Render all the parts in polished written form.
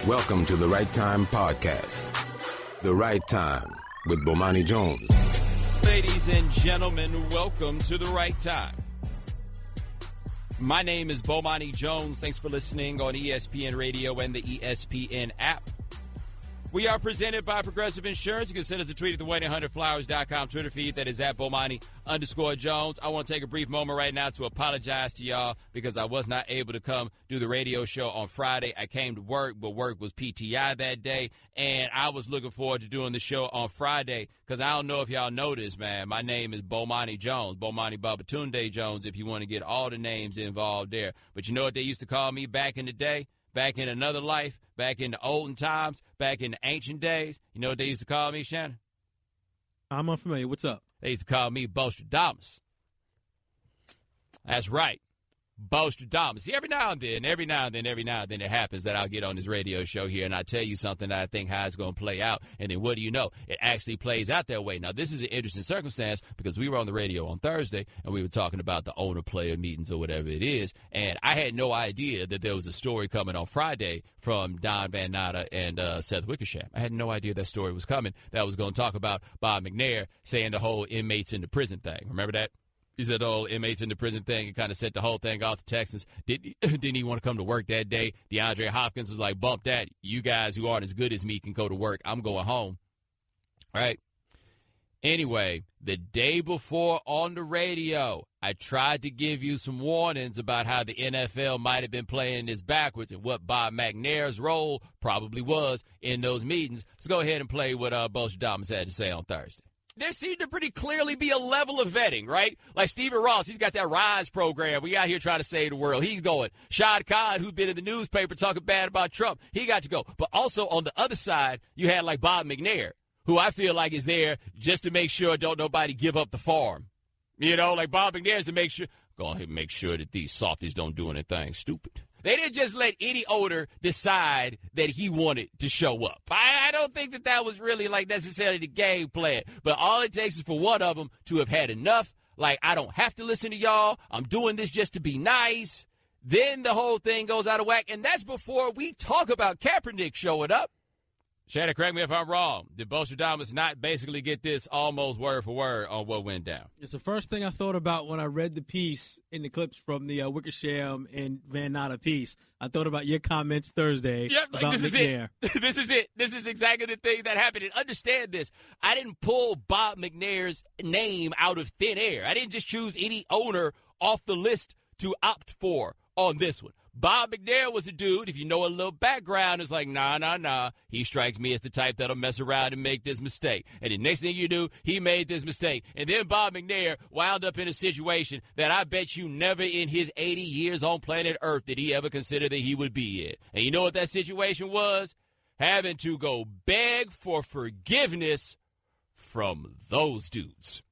Welcome to the Right Time Podcast. The Right Time with Bomani Jones. Ladies and gentlemen, welcome to the Right Time. My name is Bomani Jones. Thanks for listening on ESPN Radio and the ESPN app. We are presented by Progressive Insurance. You can send us a tweet at the 1-800-Flowers.com Twitter feed. That is at Bomani_Jones. I want to take a brief moment right now to apologize to y'all because I was not able to come do the radio show on Friday. I came to work, but work was PTI that day, and I was looking forward to doing the show on Friday because I don't know if y'all know this, man. My name is Bomani Jones, Bomani Babatunde Jones, if you want to get all the names involved there. But you know what they used to call me back in the day? Back in another life, back in the olden times, back in the ancient days. You know what they used to call me, Shannon? I'm unfamiliar. What's up? They used to call me Bostradamus. That's right. Bostradamus. See, every now and then it happens that I'll get on this radio show here and I tell you something that I think how it's going to play out. And then what do you know? It actually plays out that way. Now, this is an interesting circumstance because we were on the radio on Thursday and we were talking about the owner-player meetings or whatever it is. And I had no idea that there was a story coming on Friday from Don Van Natta and Seth Wickersham. I had no idea that story was coming. That was going to talk about Bob McNair saying the whole inmates in the prison thing. Remember that? He said the whole inmates in the prison thing and kind of set the whole thing off the Texans. Didn't he want to come to work that day? DeAndre Hopkins was like, bump that. You guys who aren't as good as me can go to work. I'm going home. All right. Anyway, the day before on the radio, I tried to give you some warnings about how the NFL might have been playing this backwards and what Bob McNair's role probably was in those meetings. Let's go ahead and play what Bostradamus had to say on Thursday. There seemed to pretty clearly be a level of vetting, right? Like Stephen Ross, he's got that RISE program. We out here trying to save the world. He's going. Shad Khan, who's been in the newspaper talking bad about Trump, he got to go. But also on the other side, you had like Bob McNair, who I feel like is there just to make sure don't nobody give up the farm. You know, like Bob McNair's to make sure, go ahead and make sure that these softies don't do anything stupid. They didn't just let any owner decide that he wanted to show up. I don't think that was really like necessarily the game plan. But all it takes is for one of them to have had enough. Like, I don't have to listen to y'all. I'm doing this just to be nice. Then the whole thing goes out of whack. And that's before we talk about Kaepernick showing up. Shannon, correct me if I'm wrong. Did Bostradamus not basically get this almost word for word on what went down? It's the first thing I thought about when I read the piece in the clips from the Wickersham and Van Natta piece. I thought about your comments Thursday about this McNair. Is it. This is it. This is exactly the thing that happened. And understand this. I didn't pull Bob McNair's name out of thin air. I didn't just choose any owner off the list to opt for on this one. Bob McNair was a dude, if you know a little background, is like, nah. He strikes me as the type that'll mess around and make this mistake. And the next thing you do, he made this mistake. And then Bob McNair wound up in a situation that I bet you never in his 80 years on planet Earth did he ever consider that he would be in. And you know what that situation was? Having to go beg for forgiveness from those dudes.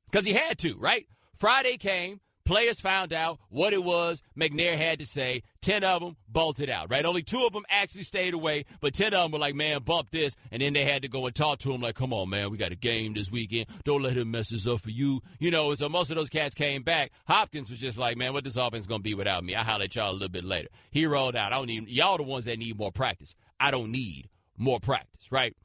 Because he had to, right? Friday came. Players found out what it was McNair had to say. 10 of them bolted out, right? Only 2 of them actually stayed away, but 10 of them were like, man, bump this. And then they had to go and talk to him like, come on, man, we got a game this weekend. Don't let him mess this up for you. You know, and so most of those cats came back. Hopkins was just like, man, what this offense is going to be without me? I'll holler at y'all a little bit later. He rolled out. Y'all the ones that need more practice. I don't need more practice, right?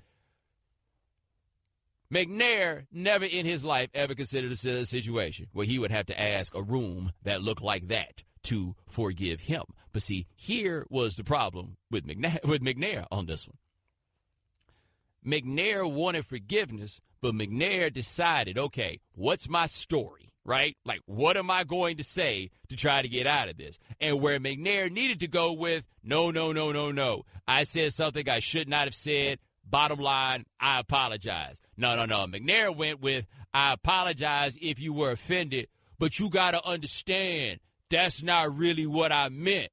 McNair never in his life ever considered a situation where he would have to ask a room that looked like that to forgive him. But see, here was the problem with McNair on this one. McNair wanted forgiveness, but McNair decided, okay, what's my story, right? Like, what am I going to say to try to get out of this? And where McNair needed to go with, no. I said something I should not have said. Bottom line, I apologize. No. McNair went with, I apologize if you were offended, but you got to understand that's not really what I meant.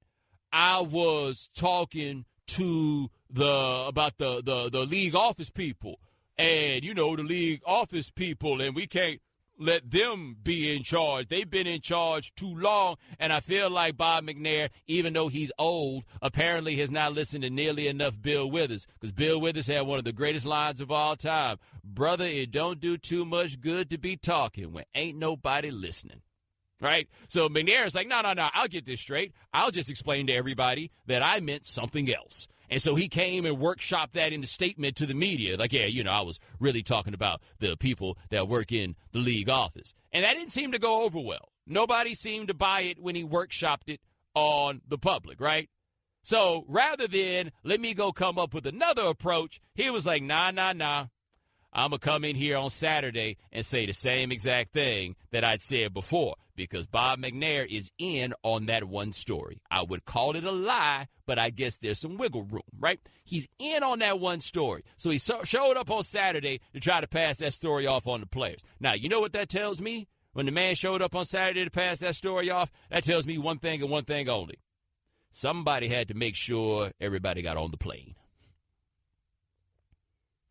I was talking to about the league office people, and, you know, the league office people, and we can't let them be in charge. They've been in charge too long, and I feel like Bob McNair, even though he's old, apparently has not listened to nearly enough Bill Withers, because Bill Withers had one of the greatest lines of all time. Brother, it don't do too much good to be talking when ain't nobody listening. Right? So McNair's like, no, I'll get this straight. I'll just explain to everybody that I meant something else. And so he came and workshopped that in the statement to the media. Like, yeah, I was really talking about the people that work in the league office. And that didn't seem to go over well. Nobody seemed to buy it when he workshopped it on the public, right? So rather than let me go come up with another approach, he was like, nah. I'm going to come in here on Saturday and say the same exact thing that I'd said before because Bob McNair is in on that one story. I would call it a lie, but I guess there's some wiggle room, right? He's in on that one story. So he showed up on Saturday to try to pass that story off on the players. Now, you know what that tells me? When the man showed up on Saturday to pass that story off, that tells me one thing and one thing only. Somebody had to make sure everybody got on the plane.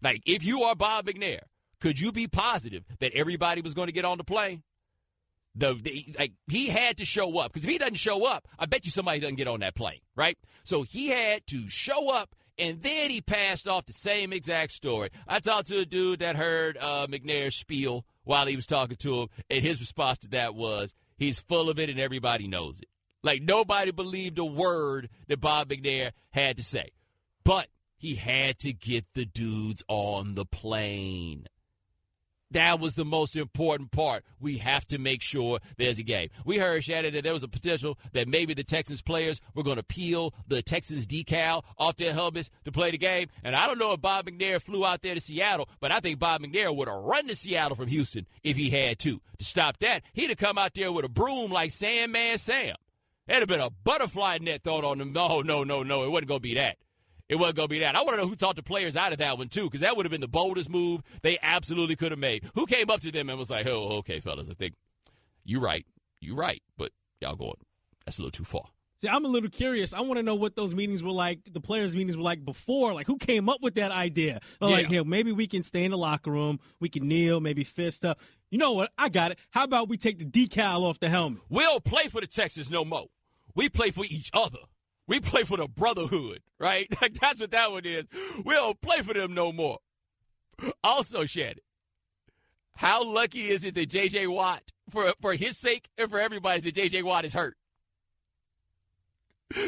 Like, if you are Bob McNair, could you be positive that everybody was going to get on the plane? He had to show up, because if he doesn't show up, I bet you somebody doesn't get on that plane, right? So he had to show up, and then he passed off the same exact story. I talked to a dude that heard McNair's spiel while he was talking to him, and his response to that was, he's full of it and everybody knows it. Like, nobody believed a word that Bob McNair had to say. But he had to get the dudes on the plane. That was the most important part. We have to make sure there's a game. We heard, Shannon, that there was a potential that maybe the Texans players were going to peel the Texans decal off their helmets to play the game. And I don't know if Bob McNair flew out there to Seattle, but I think Bob McNair would have run to Seattle from Houston if he had to. To stop that, he'd have come out there with a broom like Sandman Sam. There'd have been a butterfly net thrown on him. No, it wasn't going to be that. It wasn't going to be that. I want to know who talked the players out of that one, too, because that would have been the boldest move they absolutely could have made. Who came up to them and was like, oh, okay, fellas, I think you're right, but y'all going, that's a little too far. See, I'm a little curious. I want to know what those meetings were like, the players' meetings were like before. Like, who came up with that idea? Like, hey, maybe we can stay in the locker room, we can kneel, maybe fist up. You know what? I got it. How about we take the decal off the helmet? We don't play for the Texans no more. We play for each other. We play for the brotherhood, right? Like, that's what that one is. We don't play for them no more. Also, Shannon, how lucky is it that J.J. Watt, for his sake and for everybody, that J.J. Watt is hurt?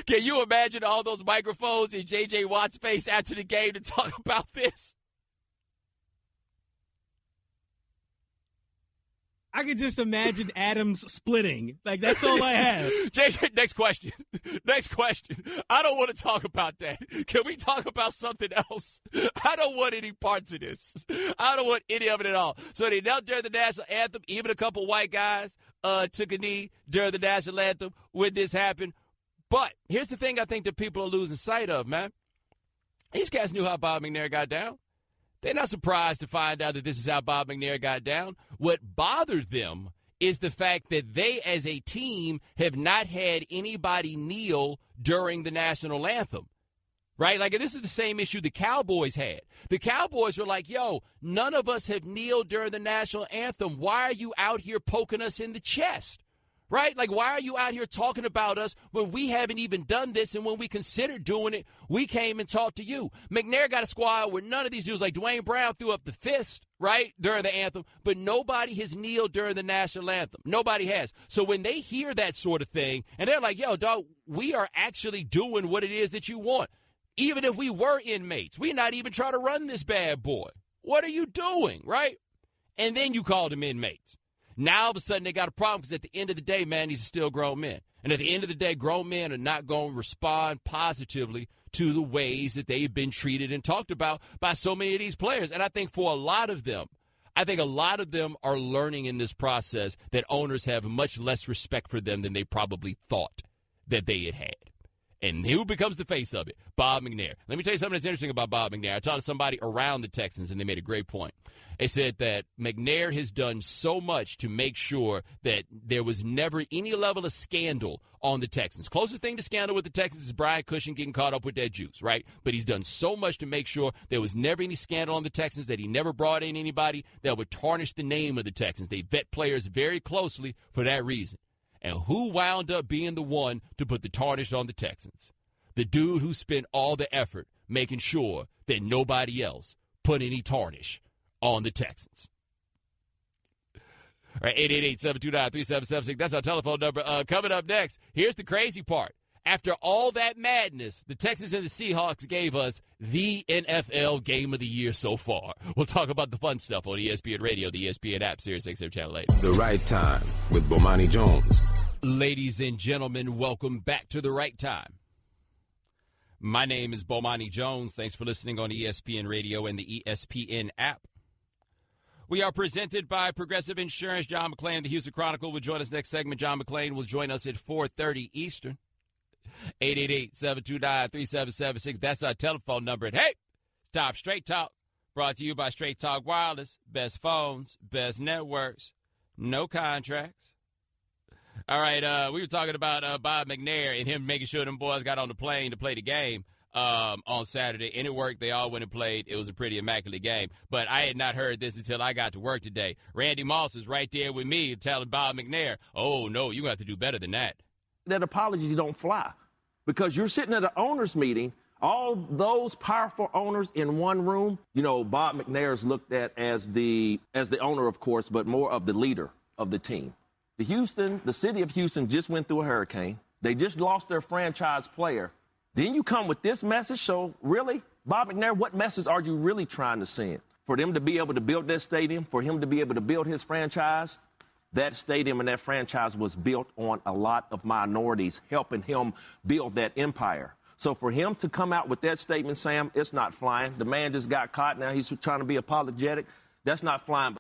Can you imagine all those microphones in J.J. Watt's face after the game to talk about this? I could just imagine Adams splitting. Like, that's all I have. JJ, next question. I don't want to talk about that. Can we talk about something else? I don't want any parts of this. I don't want any of it at all. So they knelt during the national anthem. Even a couple white guys took a knee during the national anthem when this happened. But here's the thing I think that people are losing sight of, man. These guys knew how Bob McNair got down. They're not surprised to find out that this is how Bob McNair got down. What bothered them is the fact that they, as a team, have not had anybody kneel during the national anthem, right? Like, this is the same issue the Cowboys had. The Cowboys were like, yo, none of us have kneeled during the national anthem. Why are you out here poking us in the chest? Right? Like, why are you out here talking about us when we haven't even done this? And when we considered doing it, we came and talked to you. McNair got a squad where none of these dudes, like Dwayne Brown, threw up the fist, right, during the anthem, but nobody has kneeled during the national anthem. Nobody has. So when they hear that sort of thing, and they're like, yo, dog, we are actually doing what it is that you want. Even if we were inmates, we're not even trying to run this bad boy. What are you doing, right? And then you call them inmates. Now, all of a sudden, they got a problem because at the end of the day, man, these are still grown men. And at the end of the day, grown men are not going to respond positively to the ways that they've been treated and talked about by so many of these players. And I think for a lot of them, are learning in this process that owners have much less respect for them than they probably thought that they had. And who becomes the face of it? Bob McNair. Let me tell you something that's interesting about Bob McNair. I talked to somebody around the Texans, and they made a great point. They said that McNair has done so much to make sure that there was never any level of scandal on the Texans. Closest thing to scandal with the Texans is Brian Cushing getting caught up with that juice, right? But he's done so much to make sure there was never any scandal on the Texans, that he never brought in anybody that would tarnish the name of the Texans. They vet players very closely for that reason. And who wound up being the one to put the tarnish on the Texans? The dude who spent all the effort making sure that nobody else put any tarnish on the Texans. All right, 888-729-3776. That's our telephone number. Coming up next, here's the crazy part. After all that madness, the Texans and the Seahawks gave us the NFL game of the year so far. We'll talk about the fun stuff on ESPN Radio, the ESPN app, Sirius XM Channel 8. The Right Time with Bomani Jones. Ladies and gentlemen, welcome back to The Right Time. My name is Bomani Jones. Thanks for listening on ESPN Radio and the ESPN app. We are presented by Progressive Insurance. John McClain, the Houston Chronicle, will join us next segment. John McClain will join us at 4:30 Eastern. 888-729-3776. That's our telephone number. And hey, stop Straight Talk. Brought to you by Straight Talk Wireless. Best phones, best networks, no contracts. All right, we were talking about Bob McNair and him making sure them boys got on the plane to play the game on Saturday, and it worked. They all went and played. It was a pretty immaculate game. But I had not heard this until I got to work today. Randy Moss is right there with me telling Bob McNair, oh, no, you're going to have to do better than that. That apologies don't fly because you're sitting at an owners meeting, all those powerful owners in one room. You know, Bob McNair is looked at as the owner, of course, but more of the leader of the team. The city of Houston just went through a hurricane. They just lost their franchise player. Then you come with this message. So really, Bob McNair, what message are you really trying to send? For them to be able to build that stadium, for him to be able to build his franchise? That stadium and that franchise was built on a lot of minorities helping him build that empire. So for him to come out with that statement, Sam, it's not flying. The man just got caught. Now he's trying to be apologetic. That's not flying.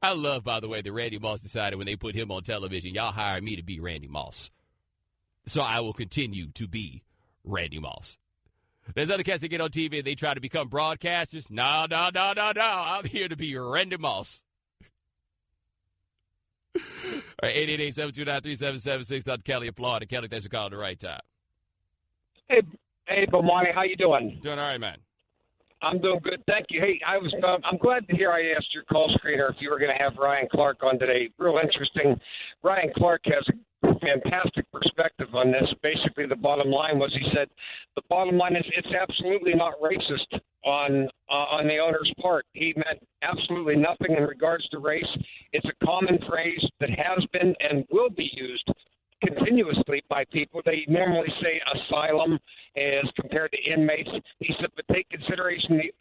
I love, by the way, that Randy Moss decided when they put him on television, y'all hired me to be Randy Moss. So I will continue to be Randy Moss. There's other cats that get on TV and they try to become broadcasters. No. I'm here to be Randy Moss. All right, 888-729-3776. Dr. Kelly in Florida. Kelly, thanks for calling The Right Time. Hey, Bomani, how you doing? Doing all right, man. I'm doing good, thank you. Hey, I'm glad to hear I asked your call screener if you were going to have Ryan Clark on today. Real interesting. Ryan Clark has a fantastic perspective on this. Basically, the bottom line was, he said, the bottom line is it's absolutely not racist on the owner's part. He meant absolutely nothing in regards to race. It's a common phrase that has been and will be used continuously by people. They normally say asylum as compared to inmates. He said, but take consideration the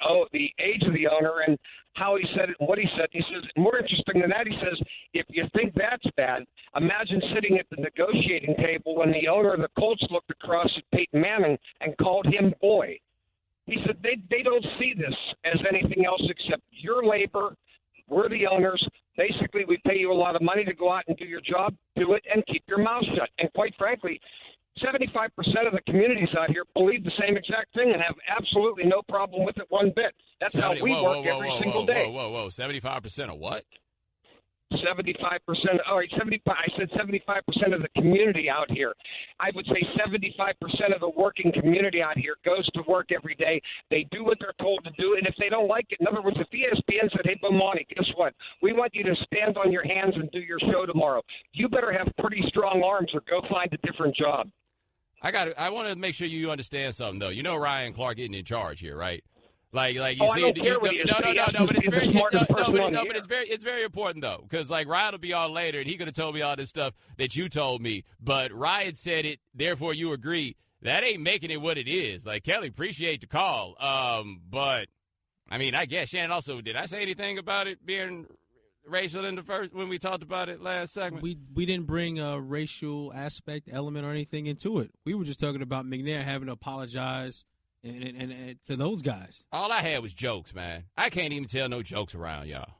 age of the owner and how he said it and what he said. He says, more interesting than that, he says, if you think that's bad, imagine sitting at the negotiating table when the owner of the Colts looked across at Peyton Manning and called him boy. He said they don't see this as anything else except your labor. We're the owners. Basically, we pay you a lot of money to go out and do your job, do it, and keep your mouth shut. And quite frankly, 75% of the communities out here believe the same exact thing and have absolutely no problem with it one bit. That's how we work every single day. Whoa. 75% of what? 75%. All right, 75. I said 75% of the community out here. I would say 75% of the working community out here goes to work every day. They do what they're told to do, and if they don't like it, in other words, if ESPN said, "Hey, Bomani, guess what? We want you to stand on your hands and do your show tomorrow," you better have pretty strong arms or go find a different job. I want to make sure you understand something, though. You know Ryan Clark isn't in charge here, right? Like you see, I don't care what but it's very important though, because like Ryan will be on later and he could have told me all this stuff that you told me, but Ryan said it, therefore you agree. That ain't making it what it is. Like, Kelly, appreciate the call, but I mean, I guess Shannon also, did I say anything about it being racial in the first when we talked about it last segment? We didn't bring a racial aspect, element, or anything into it. We were just talking about McNair having to apologize. And to those guys. All I had was jokes, man. I can't even tell no jokes around y'all.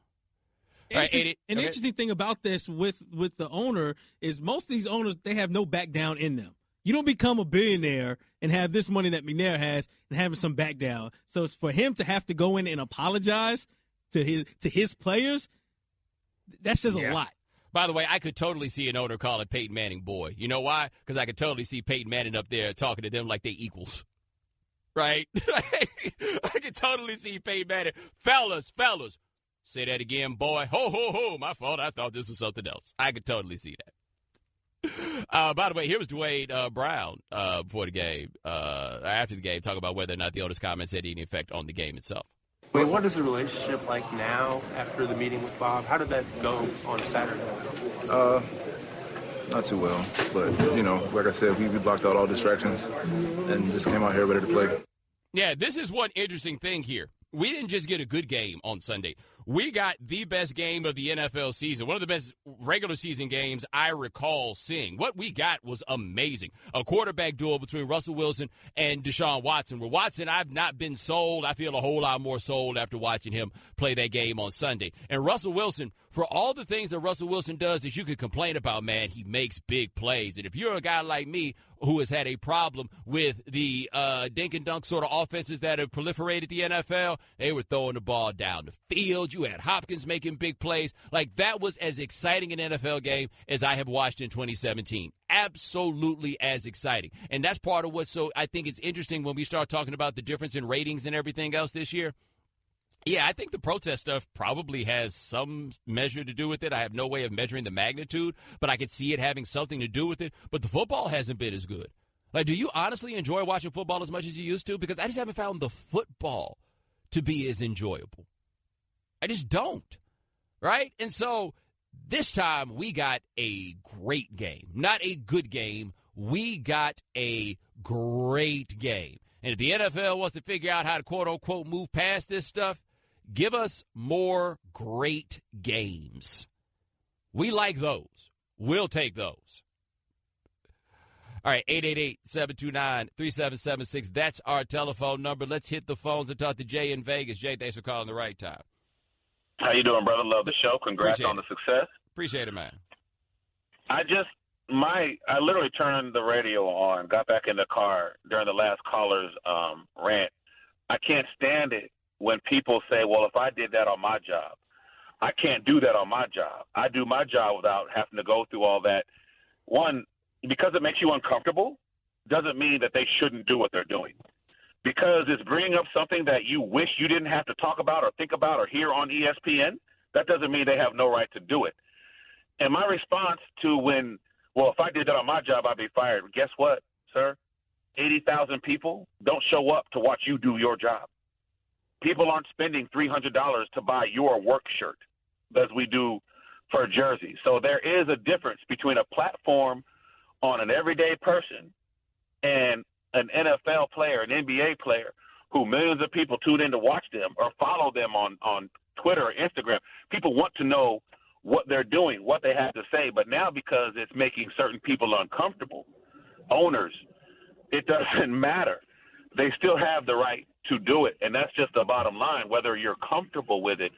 Interesting thing about this with the owner is most of these owners, they have no back down in them. You don't become a billionaire and have this money that McNair has and having some back down. So it's for him to have to go in and apologize to his players, that's just a lot. By the way, I could totally see an owner calling Peyton Manning boy. You know why? Because I could totally see Peyton Manning up there talking to them like they equals. Right? I can totally see Peyton Manning. Fellas, say that again, boy. Ho, my fault. I thought this was something else. I could totally see that. By the way, here was Dwayne Brown before the game, after the game, talking about whether or not the owner's comments had any effect on the game itself. Wait, what is the relationship like now after the meeting with Bob? How did that go on Saturday? not too well. But, like I said, we blocked out all distractions and just came out here ready to play. Yeah, this is one interesting thing here. We didn't just get a good game on Sunday. We got the best game of the NFL season, one of the best regular season games I recall seeing. What we got was amazing. A quarterback duel between Russell Wilson and Deshaun Watson. Where Watson, I've not been sold. I feel a whole lot more sold after watching him play that game on Sunday. And Russell Wilson, for all the things that Russell Wilson does that you could complain about, man, he makes big plays. And if you're a guy like me who has had a problem with the dink and dunk sort of offenses that have proliferated the NFL, they were throwing the ball down the field. You had Hopkins making big plays. Like, that was as exciting an NFL game as I have watched in 2017. Absolutely as exciting. And that's part of what, so I think it's interesting when we start talking about the difference in ratings and everything else this year. Yeah, I think the protest stuff probably has some measure to do with it. I have no way of measuring the magnitude, but I could see it having something to do with it. But the football hasn't been as good. Like, do you honestly enjoy watching football as much as you used to? Because I just haven't found the football to be as enjoyable. I just don't, right? And so this time we got a great game. Not a good game. We got a great game. And if the NFL wants to figure out how to, quote-unquote, move past this stuff, give us more great games. We like those. We'll take those. All right, 888-729-3776. That's our telephone number. Let's hit the phones and talk to Jay in Vegas. Jay, thanks for calling the right time. How you doing, brother? Love the show. Congrats on the success. Appreciate it, man. I literally turned the radio on, got back in the car during the last caller's rant. I can't stand it when people say, well, if I did that on my job, I can't do that on my job. I do my job without having to go through all that. One, because it makes you uncomfortable doesn't mean that they shouldn't do what they're doing. Because it's bringing up something that you wish you didn't have to talk about or think about or hear on ESPN, that doesn't mean they have no right to do it. And my response to well, if I did that on my job, I'd be fired. Guess what, sir? 80,000 people don't show up to watch you do your job. People aren't spending $300 to buy your work shirt as we do for a jersey. So there is a difference between a platform on an everyday person and an NFL player, an NBA player, who millions of people tune in to watch them or follow them on Twitter or Instagram. People want to know what they're doing, what they have to say. But now because it's making certain people uncomfortable, owners, it doesn't matter. They still have the right to do it. And that's just the bottom line, whether you're comfortable with it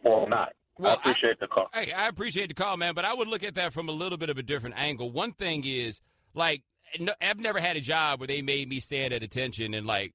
or not. Well, I appreciate the call. Hey, I appreciate the call, man, but I would look at that from a little bit of a different angle. One thing is, like, I've never had a job where they made me stand at attention and, like,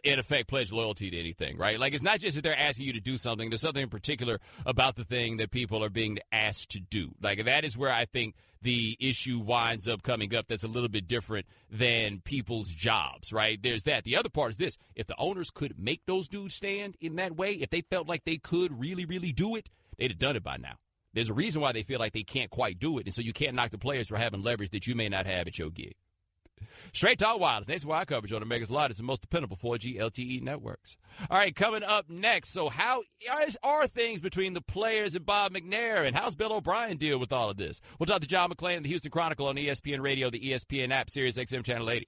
in effect, pledge loyalty to anything, right? Like, it's not just that they're asking you to do something. There's something in particular about the thing that people are being asked to do. Like, that is where I think the issue winds up coming up that's a little bit different than people's jobs, right? There's that. The other part is this. If the owners could make those dudes stand in that way, if they felt like they could really, really do it, they'd have done it by now. There's a reason why they feel like they can't quite do it, and so you can't knock the players for having leverage that you may not have at your gig. Straight Talk Wireless, nationwide coverage on America's largest and most dependable 4G LTE networks. All right, coming up next, so how are things between the players and Bob McNair, and how's Bill O'Brien deal with all of this? We'll talk to John McClain of the Houston Chronicle on ESPN Radio, the ESPN app, Sirius XM Channel 80.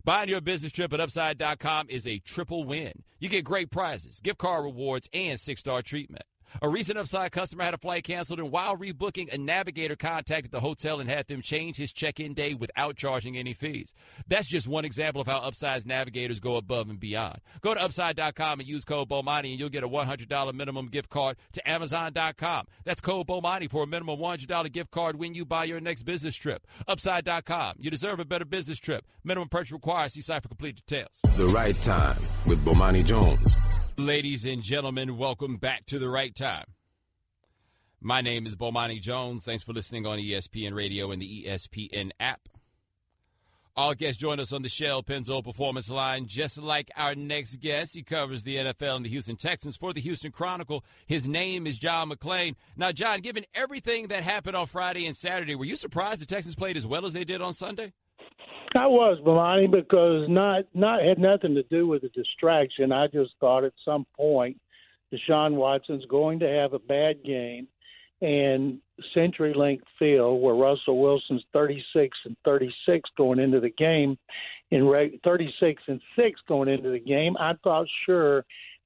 Buying your business trip at Upside.com is a triple win. You get great prizes, gift card rewards, and 6-star treatment. A recent Upside customer had a flight canceled, and while rebooking, a navigator contacted the hotel and had them change his check-in day without charging any fees. That's just one example of how Upside's navigators go above and beyond. Go to Upside.com and use code Bomani, and you'll get a $100 minimum gift card to Amazon.com. That's code Bomani for a minimum $100 gift card when you buy your next business trip. Upside.com. You deserve a better business trip. Minimum purchase required. See site for complete details. The Right Time with Bomani Jones. Ladies and gentlemen, welcome back to The Right Time. My name is Bomani Jones. Thanks for listening on ESPN Radio and the ESPN app. All guests join us on the Shell Pennzoil Performance Line. Just like our next guest, he covers the NFL and the Houston Texans for the Houston Chronicle. His name is John McClain. Now, John, given everything that happened on Friday and Saturday, were you surprised the Texans played as well as they did on Sunday? I was, Bomani, because not had nothing to do with the distraction. I just thought at some point Deshaun Watson's going to have a bad game, and CenturyLink Field, where Russell Wilson's 36-36 going into the game, 36-6 going into the game, I thought sure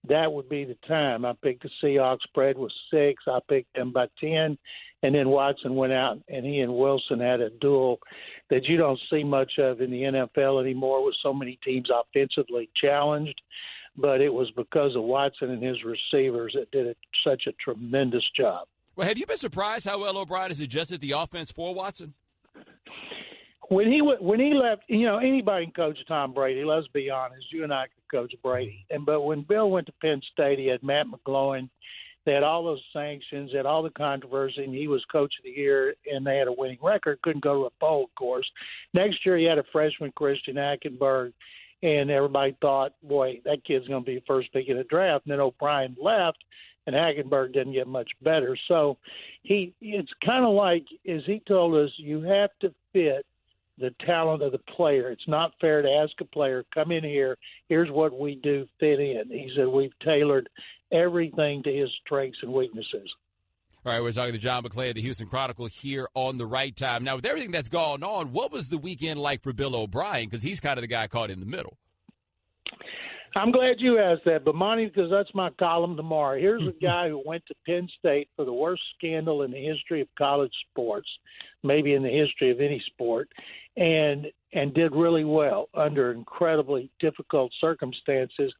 that would be the time. I picked the Seahawks spread was 6. I picked them by 10. And then Watson went out, and he and Wilson had a duel that you don't see much of in the NFL anymore with so many teams offensively challenged. But it was because of Watson and his receivers that did such a tremendous job. Well, have you been surprised how well O'Brien has adjusted the offense for Watson? When he left, anybody can coach Tom Brady. Let's be honest. You and I could coach Brady. But when Bill went to Penn State, he had Matt McClain. They had all those sanctions, they had all the controversy, and he was coach of the year, and they had a winning record. Couldn't go to a bowl, of course. Next year, he had a freshman, Christian Hackenberg, and everybody thought, boy, that kid's going to be the first pick in the draft. And then O'Brien left, and Hackenberg didn't get much better. So it's kind of like, as he told us, you have to fit the talent of the player. It's not fair to ask a player, come in here, here's what we do, fit in. He said we've tailored everything to his strengths and weaknesses. All right, we're talking to John McClain of the Houston Chronicle here on The Right Time. Now, with everything that's gone on, what was the weekend like for Bill O'Brien? Because he's kind of the guy caught in the middle. I'm glad you asked that, Bomani, because that's my column tomorrow. Here's a guy who went to Penn State for the worst scandal in the history of college sports, maybe in the history of any sport, and did really well under incredibly difficult circumstances.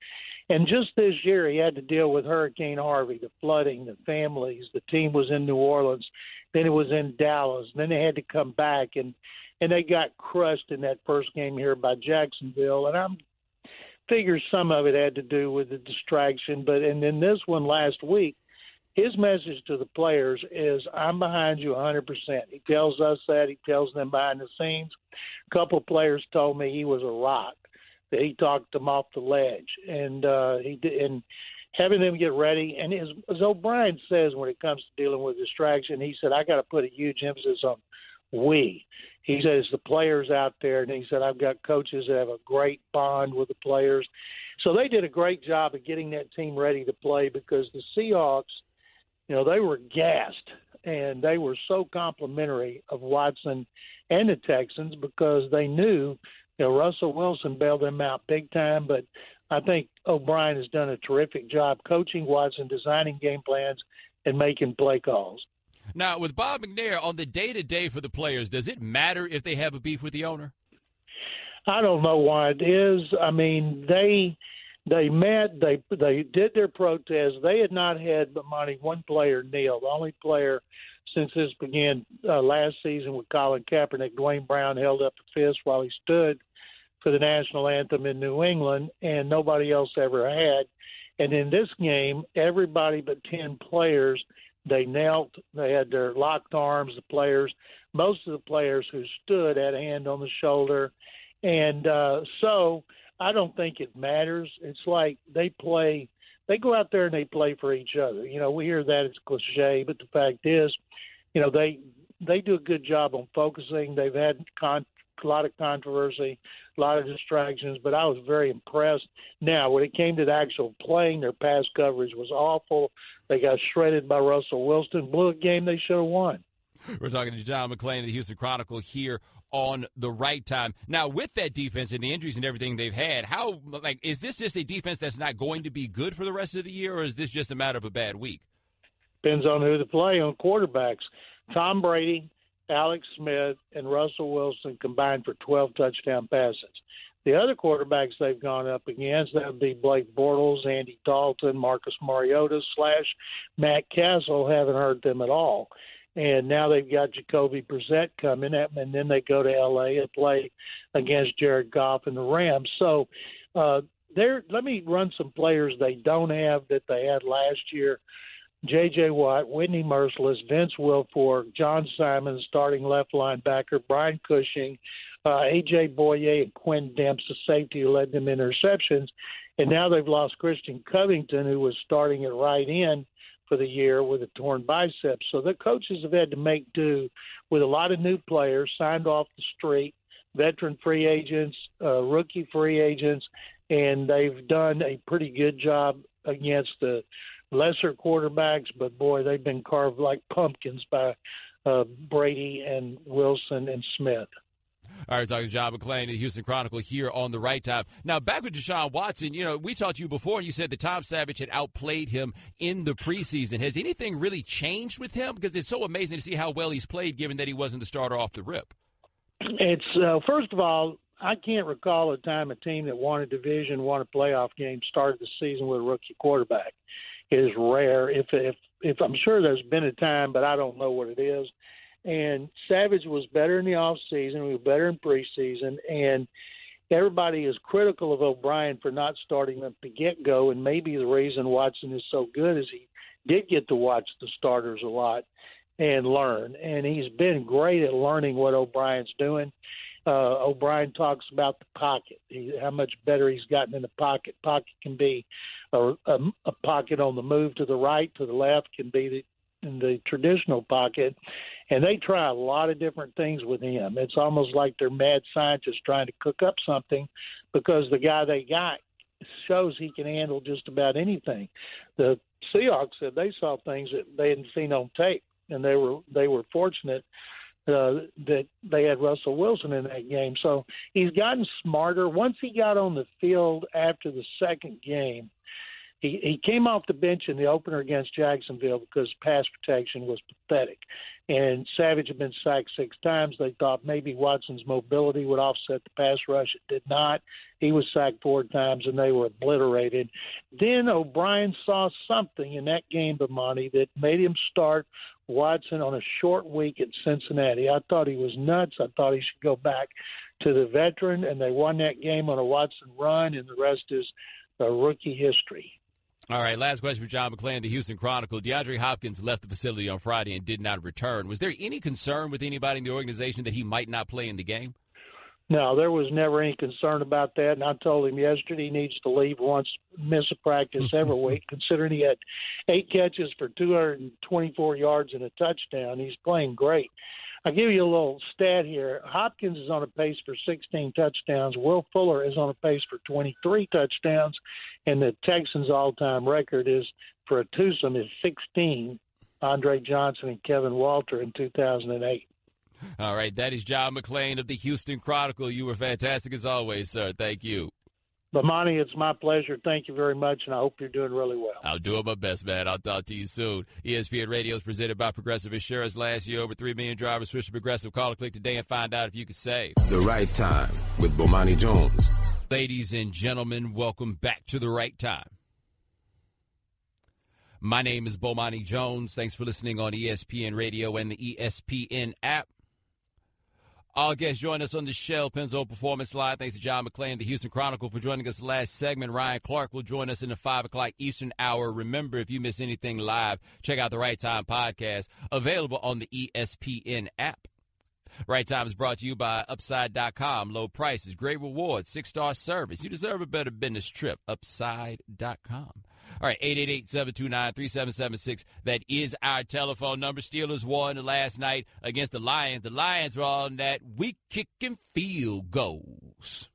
And just this year, he had to deal with Hurricane Harvey, the flooding, the families. The team was in New Orleans. Then it was in Dallas. Then they had to come back, and they got crushed in that first game here by Jacksonville. And I figure some of it had to do with the distraction. And then this one last week, his message to the players is, I'm behind you 100%. He tells us that. He tells them behind the scenes. A couple of players told me he was a rock, that he talked them off the ledge. And he did, and having them get ready. And as O'Brien says when it comes to dealing with distraction, he said, I got to put a huge emphasis on we. He said, it's the players out there. And he said, I've got coaches that have a great bond with the players. So they did a great job of getting that team ready to play, because the Seahawks, they were gassed, and they were so complimentary of Watson and the Texans, because they knew, Russell Wilson bailed them out big time. But I think O'Brien has done a terrific job coaching Watson, designing game plans, and making play calls. Now, with Bob McNair, on the day-to-day for the players, does it matter if they have a beef with the owner? I don't know why it is. I mean, they met, they did their protest. They had not had but one player kneel. The only player since this began last season with Colin Kaepernick, Dwayne Brown, held up a fist while he stood for the national anthem in New England, and nobody else ever had. And in this game, everybody but 10 players, they knelt. They had their locked arms, the players. Most of the players who stood had a hand on the shoulder. And so I don't think it matters. It's like they go out there and they play for each other. We hear that it's cliche, but the fact is, they do a good job on focusing. They've had a lot of controversy, a lot of distractions, but I was very impressed. Now, when it came to the actual playing, their pass coverage was awful. They got shredded by Russell Wilson, blew a game they should have won. We're talking to John McClain of the Houston Chronicle here on The Right Time. Now, with that defense and the injuries and everything they've had, is this just a defense that's not going to be good for the rest of the year, or is this just a matter of a bad week? Depends on who they play on quarterbacks. Tom Brady, Alex Smith, and Russell Wilson combined for 12 touchdown passes. The other quarterbacks they've gone up against, that would be Blake Bortles, Andy Dalton, Marcus Mariota / Matt Castle, haven't hurt them at all. And now they've got Jacoby Brissett coming, and then they go to L.A. and play against Jared Goff and the Rams. So let me run some players they don't have that they had last year. J.J. Watt, Whitney Merciless, Vince Wilfork, John Simon, starting left linebacker, Brian Cushing, A.J. Boye, and Quinn Demps, the safety who led them interceptions. And now they've lost Christian Covington, who was starting at right end for the year with a torn bicep. So the coaches have had to make do with a lot of new players signed off the street, veteran free agents, rookie free agents, and they've done a pretty good job against the lesser quarterbacks, but, boy, they've been carved like pumpkins by Brady and Wilson and Smith. All right, talking to John McClain of the Houston Chronicle here on The Right Time. Now, back with Deshaun Watson, we talked to you before, and you said that Tom Savage had outplayed him in the preseason. Has anything really changed with him? Because it's so amazing to see how well he's played, given that he wasn't the starter off the rip. It's first of all, I can't recall a time a team that won a division, won a playoff game, started the season with a rookie quarterback. It is rare. If I'm sure there's been a time, but I don't know what it is. And Savage was better in the offseason. He was better in preseason. And everybody is critical of O'Brien for not starting him at the get-go. And maybe the reason Watson is so good is he did get to watch the starters a lot and learn. And he's been great at learning what O'Brien's doing. O'Brien talks about the pocket, how much better he's gotten in the pocket. Pocket can be a pocket on the move to the right, to the left, can be in the traditional pocket. And they try a lot of different things with him. It's almost like they're mad scientists trying to cook up something because the guy they got shows he can handle just about anything. The Seahawks said they saw things that they hadn't seen on tape, and they were fortunate that they had Russell Wilson in that game. So he's gotten smarter. Once he got on the field after the second game, he came off the bench in the opener against Jacksonville because pass protection was pathetic. And Savage had been sacked 6 times. They thought maybe Watson's mobility would offset the pass rush. It did not. He was sacked 4 times, and they were obliterated. Then O'Brien saw something in that game, Bomani, that made him start Watson on a short week at Cincinnati. I thought he was nuts. I thought he should go back to the veteran, and they won that game on a Watson run, and the rest is rookie history. All right, last question for John McClain, the Houston Chronicle. DeAndre Hopkins left the facility on Friday and did not return. Was there any concern with anybody in the organization that he might not play in the game? No, there was never any concern about that, and I told him yesterday he needs to leave once, miss a practice every week, considering he had 8 catches for 224 yards and a touchdown. He's playing great. I'll give you a little stat here. Hopkins is on a pace for 16 touchdowns. Will Fuller is on a pace for 23 touchdowns, and the Texans' all-time record is for a twosome is 16, Andre Johnson and Kevin Walter in 2008. All right, that is John McClain of the Houston Chronicle. You were fantastic as always, sir. Thank you. Bomani, it's my pleasure. Thank you very much, and I hope you're doing really well. I'll do my best, man. I'll talk to you soon. ESPN Radio is presented by Progressive Insurance. Last year, over 3 million drivers switched to Progressive. Call or click today and find out if you can save. The Right Time with Bomani Jones. Ladies and gentlemen, welcome back to The Right Time. My name is Bomani Jones. Thanks for listening on ESPN Radio and the ESPN app. All guests join us on the Shell Pennzoil Performance Line. Thanks to John McClain, the Houston Chronicle, for joining us the last segment. Ryan Clark will join us in the 5 o'clock Eastern hour. Remember, if you miss anything live, check out the Right Time podcast, available on the ESPN app. Right Time is brought to you by Upside.com. Low prices, great rewards, 6-star service. You deserve a better business trip. Upside.com. All right, 888-729-3776. That is our telephone number. Steelers won last night against the Lions. The Lions were on that weak kicking field goals.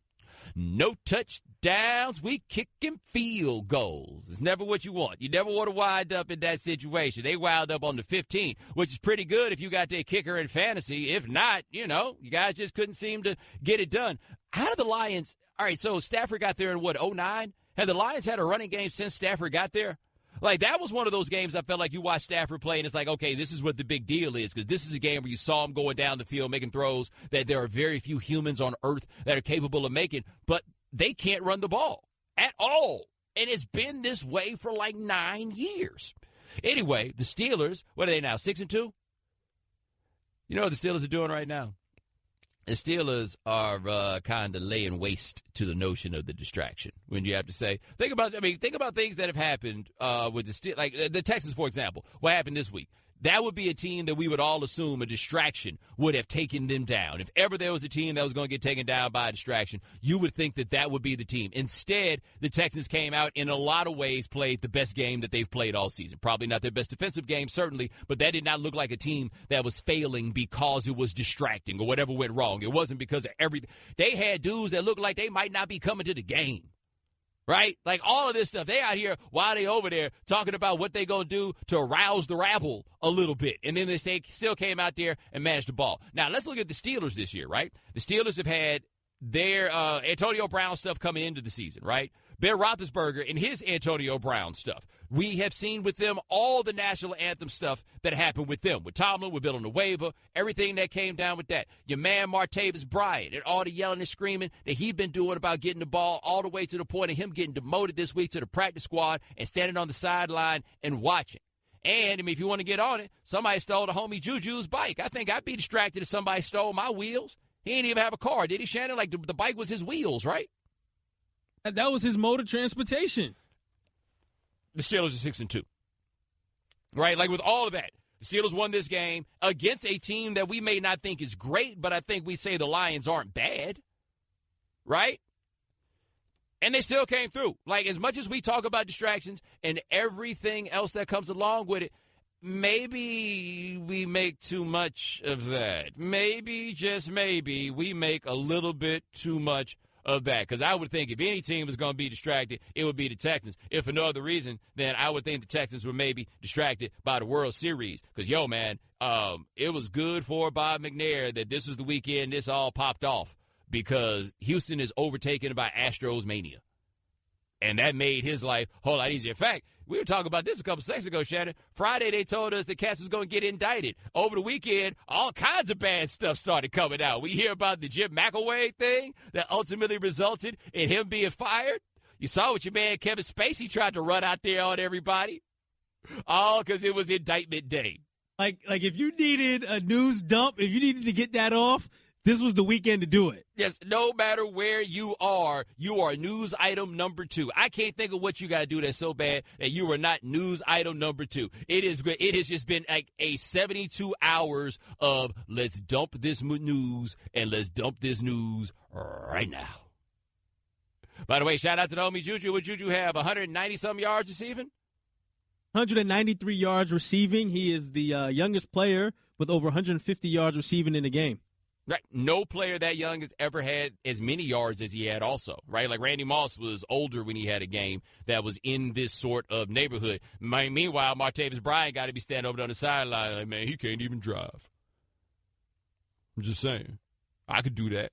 No touchdowns, weak kicking field goals. It's never what you want. You never want to wind up in that situation. They wound up on the 15, which is pretty good if you got their kicker in fantasy. If not, you guys just couldn't seem to get it done. How did the Lions – all right, so Stafford got there in, 2009? Had the Lions had a running game since Stafford got there? Like, that was one of those games I felt like you watch Stafford play, and it's like, okay, this is what the big deal is, because this is a game where you saw him going down the field making throws that there are very few humans on earth that are capable of making, but they can't run the ball at all. And it's been this way for like 9 years. Anyway, the Steelers, what are they now, 6-2? You know what the Steelers are doing right now? The Steelers are kind of laying waste to the notion of the distraction. When you have to say, think about things that have happened with the Steelers, like the Texans, for example. What happened this week? That would be a team that we would all assume a distraction would have taken them down. If ever there was a team that was going to get taken down by a distraction, you would think that that would be the team. Instead, the Texans came out in a lot of ways, played the best game that they've played all season. Probably not their best defensive game, certainly, but that did not look like a team that was failing because it was distracting or whatever went wrong. It wasn't because of everything. They had dudes that looked like they might not be coming to the game. right? Like all of this stuff. They out here while they over there talking about what they going to do to arouse the rabble a little bit. And then they still came out there and managed the ball. Now, let's look at the Steelers this year, right? The Steelers have had their Antonio Brown stuff coming into the season, right? Ben Roethlisberger and his Antonio Brown stuff. We have seen with them all the national anthem stuff that happened with them. With Tomlin, with Villanueva, everything that came down with that. Your man Martavis Bryant and all the yelling and screaming that he's been doing about getting the ball all the way to the point of him getting demoted this week to the practice squad and standing on the sideline and watching. And, I mean, if you want to get on it, somebody stole the homie Juju's bike. I think I'd be distracted if somebody stole my wheels. He didn't even have a car, did he, Shannon? Like, the bike was his wheels, right? That was his mode of transportation. The Steelers are 6-2. Right? Like, with all of that, the Steelers won this game against a team that we may not think is great, but I think we say the Lions aren't bad. Right? And they still came through. Like, as much as we talk about distractions and everything else that comes along with it, maybe we make too much of that. Maybe, just maybe, we make a little bit too much of that. Because I would think if any team was going to be distracted, it would be the Texans. If for no other reason, then I would think the Texans were maybe distracted by the World Series. Because, yo, man, it was good for Bob McNair that this was the weekend this all popped off. Because Houston is overtaken by Astros mania. And that made his life a whole lot easier. In fact, we were talking about this a couple seconds ago, Shannon. Friday, they told us the Cats was going to get indicted. Over the weekend, all kinds of bad stuff started coming out. We hear about the Jim McElway thing that ultimately resulted in him being fired. You saw what your man Kevin Spacey tried to run out there on everybody. All because it was indictment day. Like if you needed a news dump, if you needed to get that off, this was the weekend to do it. Yes, no matter where you are news item number 2. I can't think of what you got to do that's so bad that you are not news item number 2. It has just been like a 72 hours of let's dump this news and let's dump this news right now. By the way, shout out to the homie Juju. What Juju have, 190-some yards receiving? 193 yards receiving. He is the youngest player with over 150 yards receiving in the game. Right. No player that young has ever had as many yards as he had also, right? Like Randy Moss was older when he had a game that was in this sort of neighborhood. Meanwhile, Martavis Bryant got to be standing over on the sideline like, man, he can't even drive. I'm just saying. I could do that.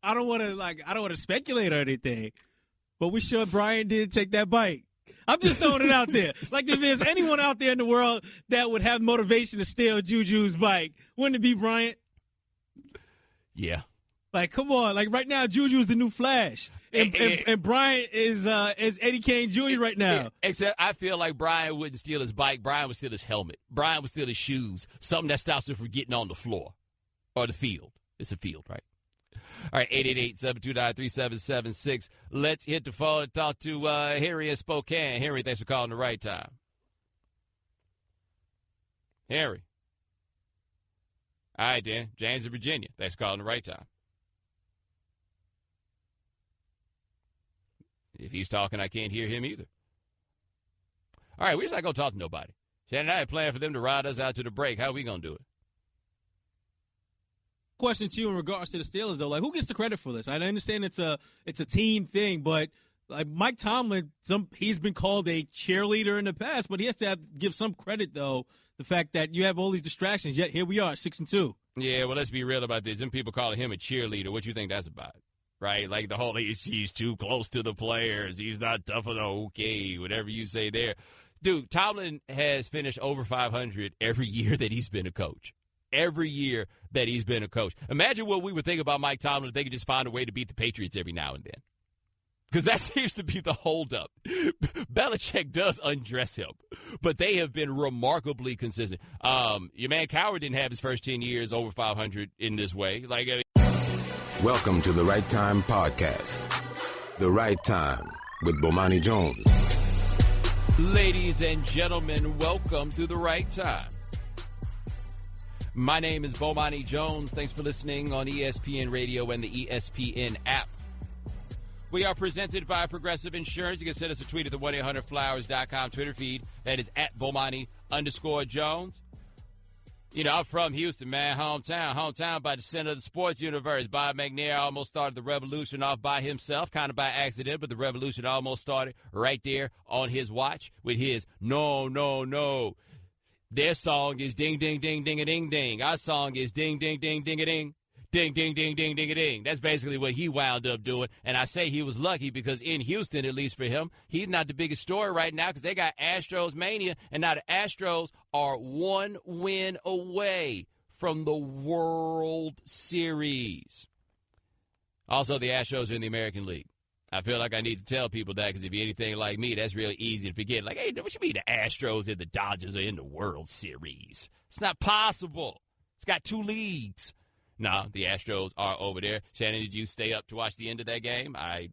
I don't want to speculate or anything, but we sure Bryant did take that bike. I'm just throwing it out there. Like, if there's anyone out there in the world that would have motivation to steal Juju's bike, wouldn't it be Bryant? Yeah. Like, come on. Like, right now, Juju is the new Flash. And Bryant is Eddie Kane Jr. right now. Except I feel like Bryant wouldn't steal his bike. Bryant would steal his helmet. Bryant would steal his shoes. Something that stops him from getting on the floor or the field. It's a field, right? All right, 888-729-3776. Let's hit the phone and talk to Harry in Spokane. Harry, thanks for calling the right time. Harry. All right, then. James in Virginia. Thanks for calling the right time. If he's talking, I can't hear him either. All right, we're just not going to talk to nobody. Shannon and I had planned for them to ride us out to the break. How are we going to do it? Question to you in regards to the Steelers, though. Like, who gets the credit for this? I understand it's a team thing, but like Mike Tomlin, he's been called a cheerleader in the past, but he has to give some credit, though, the fact that you have all these distractions, yet here we are, 6-2. Yeah, well, let's be real about this. Them people calling him a cheerleader. What you think that's about? Right? Like the whole, he's too close to the players. He's not tough enough. Okay, whatever you say there. Dude, Tomlin has finished over 500 every year that he's been a coach. Every year that he's been a coach. Imagine what we would think about Mike Tomlin if they could just find a way to beat the Patriots every now and then. Because that seems to be the holdup. Belichick does undress him, but they have been remarkably consistent. Your man Coward didn't have his first 10 years over 500 in this way. Welcome to the Right Time Podcast. The Right Time with Bomani Jones. Ladies and gentlemen, welcome to the Right Time. My name is Bomani Jones. Thanks for listening on ESPN Radio and the ESPN app. We are presented by Progressive Insurance. You can send us a tweet at the 1-800-Flowers.com Twitter feed. That is at Bomani_Jones. You know, I'm from Houston, man, hometown by the center of the sports universe. Bob McNair almost started the revolution off by himself, kind of by accident, but the revolution almost started right there on his watch with his No, No, No. Their song is Ding, Ding, Ding, Ding-a-Ding, Ding. Our song is Ding, Ding, Ding, Ding-a-Ding. Ding, ding, ding, ding, ding, ding. That's basically what he wound up doing. And I say he was lucky because in Houston, at least for him, he's not the biggest story right now because they got Astros mania. And now the Astros are 1 win away from the World Series. Also, the Astros are in the American League. I feel like I need to tell people that because if you're anything like me, that's really easy to forget. Like, hey, what you mean the Astros and the Dodgers are in the World Series? It's not possible. It's got 2 leagues. No, the Astros are over there. Shannon, did you stay up to watch the end of that game? I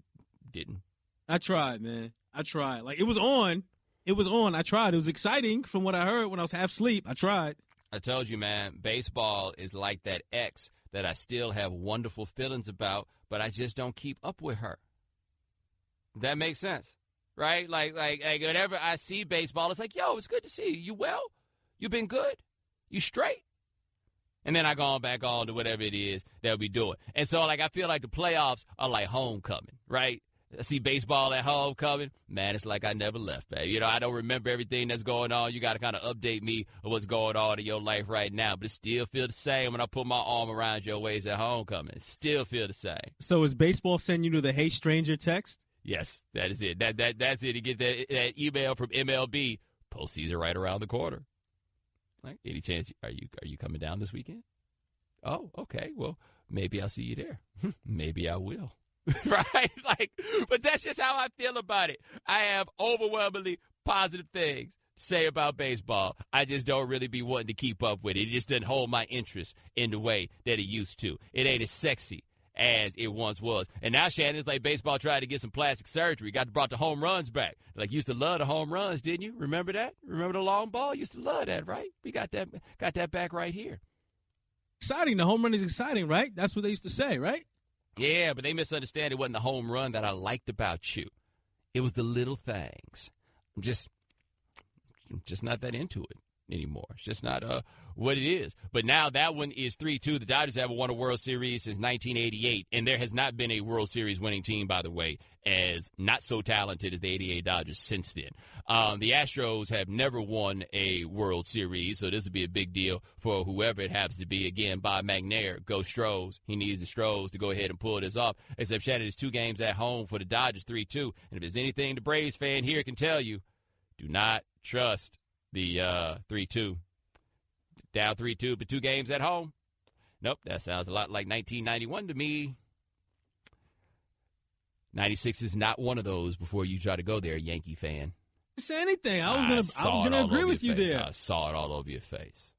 didn't. I tried, man. I tried. Like, it was on. I tried. It was exciting from what I heard when I was half asleep. I tried. I told you, man, baseball is like that ex that I still have wonderful feelings about, but I just don't keep up with her. That makes sense, right? Like whenever I see baseball, it's like, yo, it's good to see you. You well? You been good? You straight? And then I go on back on to whatever it is they'll be doing. And so, like, I feel like the playoffs are like homecoming, right? I see baseball at homecoming. Man, it's like I never left, baby. You know, I don't remember everything that's going on. You got to kind of update me of what's going on in your life right now. But it still feel the same when I put my arm around your waist at homecoming. It still feel the same. So is baseball sending you to the Hey Stranger text? Yes, that is it. That's it. You get that email from MLB. Postseason right around the corner. Like, any chance, are you coming down this weekend? Oh, okay. Well, maybe I'll see you there. Maybe I will. Right? Like, but that's just how I feel about it. I have overwhelmingly positive things to say about baseball. I just don't really be wanting to keep up with it. It just doesn't hold my interest in the way that it used to. It ain't as sexy as it once was. And now, Shannon, it's like baseball tried to get some plastic surgery. Brought the home runs back. Like, you used to love the home runs, didn't you? Remember that? Remember the long ball? You used to love that, right? We got that back right here. Exciting. The home run is exciting, right? That's what they used to say, right? Yeah, but they misunderstand it wasn't the home run that I liked about you. It was the little things. I'm just not that into it anymore. It's just not what it is. But now that one is 3-2. The Dodgers haven't won a World Series since 1988, and there has not been a World Series winning team, by the way, as not so talented as the 88 Dodgers since then. The Astros have never won a World Series, so this would be a big deal for whoever it happens to be. Again, Bob McNair, go Stros. He needs the Stros to go ahead and pull this off. Except, Shannon, it's 2 games at home for the Dodgers, 3-2. And if there's anything the Braves fan here can tell you, do not trust the 3-2. Down 3-2, but 2 games at home. Nope, that sounds a lot like 1991 to me. 96 is not one of those before you try to go there, Yankee fan. Say anything. I was gonna agree with you there. I saw it all over your face.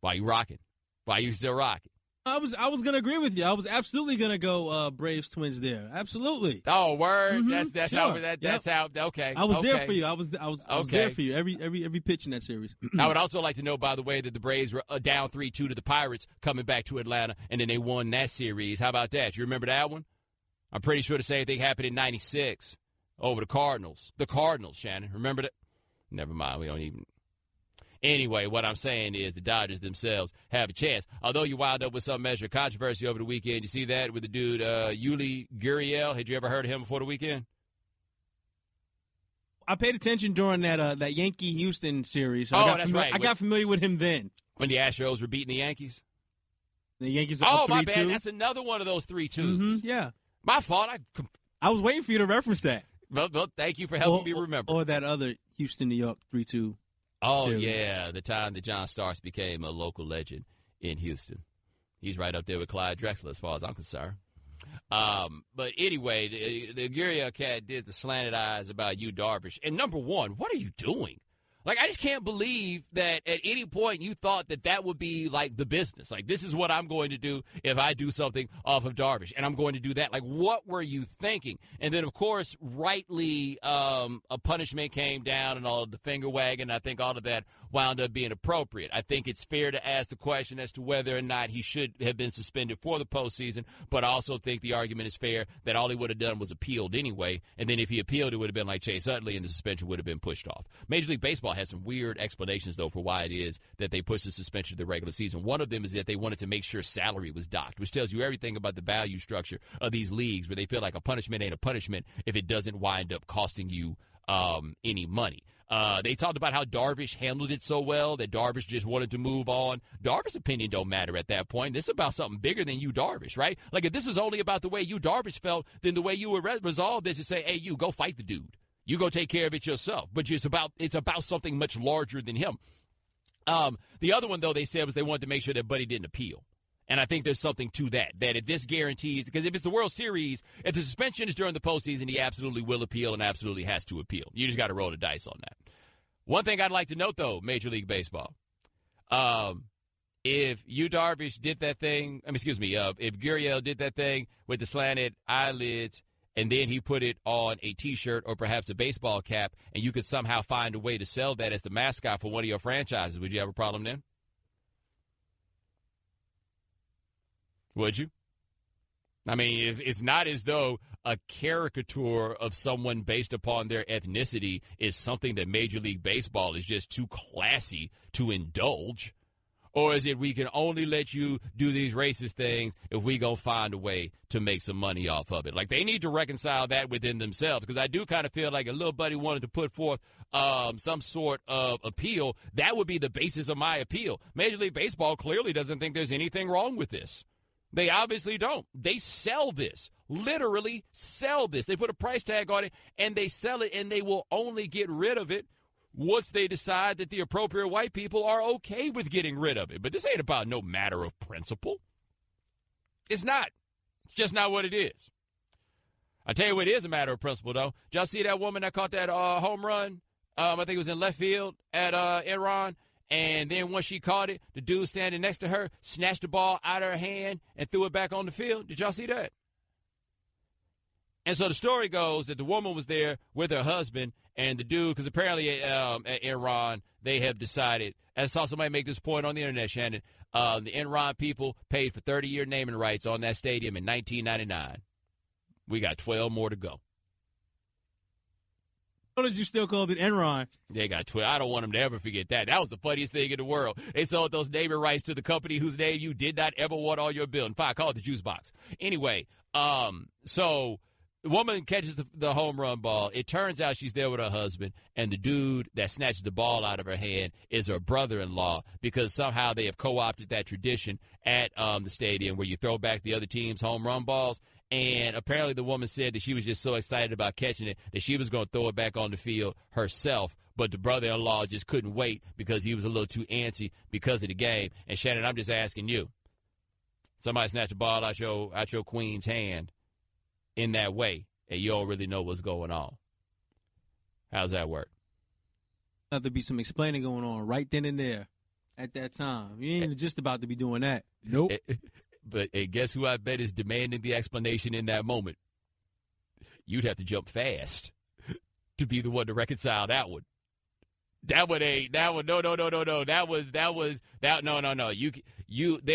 Why you rocking? Why you still rocking? I was gonna agree with you. I was absolutely gonna go Braves Twins there. Absolutely. Oh, word. Mm-hmm. That's sure. how. That's how. Okay. I was okay. there for you. I was there for you. Every pitch in that series. I would also like to know, by the way, that the Braves were down 3-2 to the Pirates, coming back to Atlanta, and then they won that series. How about that? You remember that one? I'm pretty sure the same thing happened in '96 over the Cardinals. The Cardinals, Shannon. Remember that? Never mind. We don't even. Anyway, what I'm saying is the Dodgers themselves have a chance. Although you wound up with some measure of controversy over the weekend. You see that with the dude Yuli Gurriel? Had you ever heard of him before the weekend? I paid attention during that Yankee-Houston series. So that's right. I got familiar with him then. When the Astros were beating the Yankees? The Yankees are up 3-2. My bad. That's another one of those 3-2s. Mm-hmm, yeah. My fault. I was waiting for you to reference that. Well, thank you for helping me remember. Or that other Houston-New York 3-2. Oh, yeah, the time that John Starks became a local legend in Houston. He's right up there with Clyde Drexler as far as I'm concerned. But anyway, the Gurriel cat did the slanted eyes about you, Darvish. And number one, what are you doing? Like, I just can't believe that at any point you thought that would be, like, the business. Like, this is what I'm going to do if I do something off of Darvish, and I'm going to do that. Like, what were you thinking? And then, of course, rightly, a punishment came down and all of the finger wagging. I think all of that wound up being appropriate. I think it's fair to ask the question as to whether or not he should have been suspended for the postseason, but I also think the argument is fair that all he would have done was appealed anyway, and then if he appealed, it would have been like Chase Utley, and the suspension would have been pushed off. Major League Baseball has some weird explanations, though, for why it is that they pushed the suspension of the regular season. One of them is that they wanted to make sure salary was docked, which tells you everything about the value structure of these leagues, where they feel like a punishment ain't a punishment if it doesn't wind up costing you any money. They talked about how Darvish handled it so well that Darvish just wanted to move on. Darvish's opinion don't matter at that point. This is about something bigger than you, Darvish, right? Like, if this was only about the way you, Darvish, felt, then the way you would resolve this is say, hey, you, go fight the dude. You go take care of it yourself. But it's about something much larger than him. The other one, though, they said was they wanted to make sure that Buddy didn't appeal. And I think there's something to that if this guarantees, because if it's the World Series, if the suspension is during the postseason, he absolutely will appeal and absolutely has to appeal. You just got to roll the dice on that. One thing I'd like to note, though, Major League Baseball, if Yu Darvish did that thing, if Gurriel did that thing with the slanted eyelids, and then he put it on a T-shirt or perhaps a baseball cap, and you could somehow find a way to sell that as the mascot for one of your franchises, would you have a problem then? Would you? I mean, it's not as though a caricature of someone based upon their ethnicity is something that Major League Baseball is just too classy to indulge. Or is it we can only let you do these racist things if we go find a way to make some money off of it? Like, they need to reconcile that within themselves, because I do kind of feel like a little buddy wanted to put forth some sort of appeal. That would be the basis of my appeal. Major League Baseball clearly doesn't think there's anything wrong with this. They obviously don't. They sell this, literally sell this. They put a price tag on it, and they sell it, and they will only get rid of it once they decide that the appropriate white people are okay with getting rid of it. But this ain't about no matter of principle. It's not. It's just not what it is. I tell you what, it is a matter of principle, though. Did y'all see that woman that caught that home run? I think it was in left field at Iran. And then once she caught it, the dude standing next to her snatched the ball out of her hand and threw it back on the field. Did y'all see that? And so the story goes that the woman was there with her husband, and the dude, because apparently at Iran, they have decided, I saw somebody make this point on the internet, Shannon, the Iran people paid for 30-year naming rights on that stadium in 1999. We got 12 more to go. Notice you still called it Enron. They got 12. I don't want them to ever forget that. That was the funniest thing in the world. They sold those naming rights to the company whose name you did not ever want on your bill. Fine, call it the juice box. Anyway, so the woman catches the home run ball. It turns out she's there with her husband, and the dude that snatched the ball out of her hand is her brother-in-law, because somehow they have co-opted that tradition at the stadium where you throw back the other team's home run balls. And apparently the woman said that she was just so excited about catching it that she was going to throw it back on the field herself. But the brother-in-law just couldn't wait because he was a little too antsy because of the game. And, Shannon, I'm just asking you, somebody snatched the ball out your queen's hand in that way, and you don't really know what's going on. How's that work? Have to be some explaining going on right then and there at that time. You ain't just about to be doing that. Nope. But guess who I bet is demanding the explanation in that moment? You'd have to jump fast to be the one to reconcile that one. No.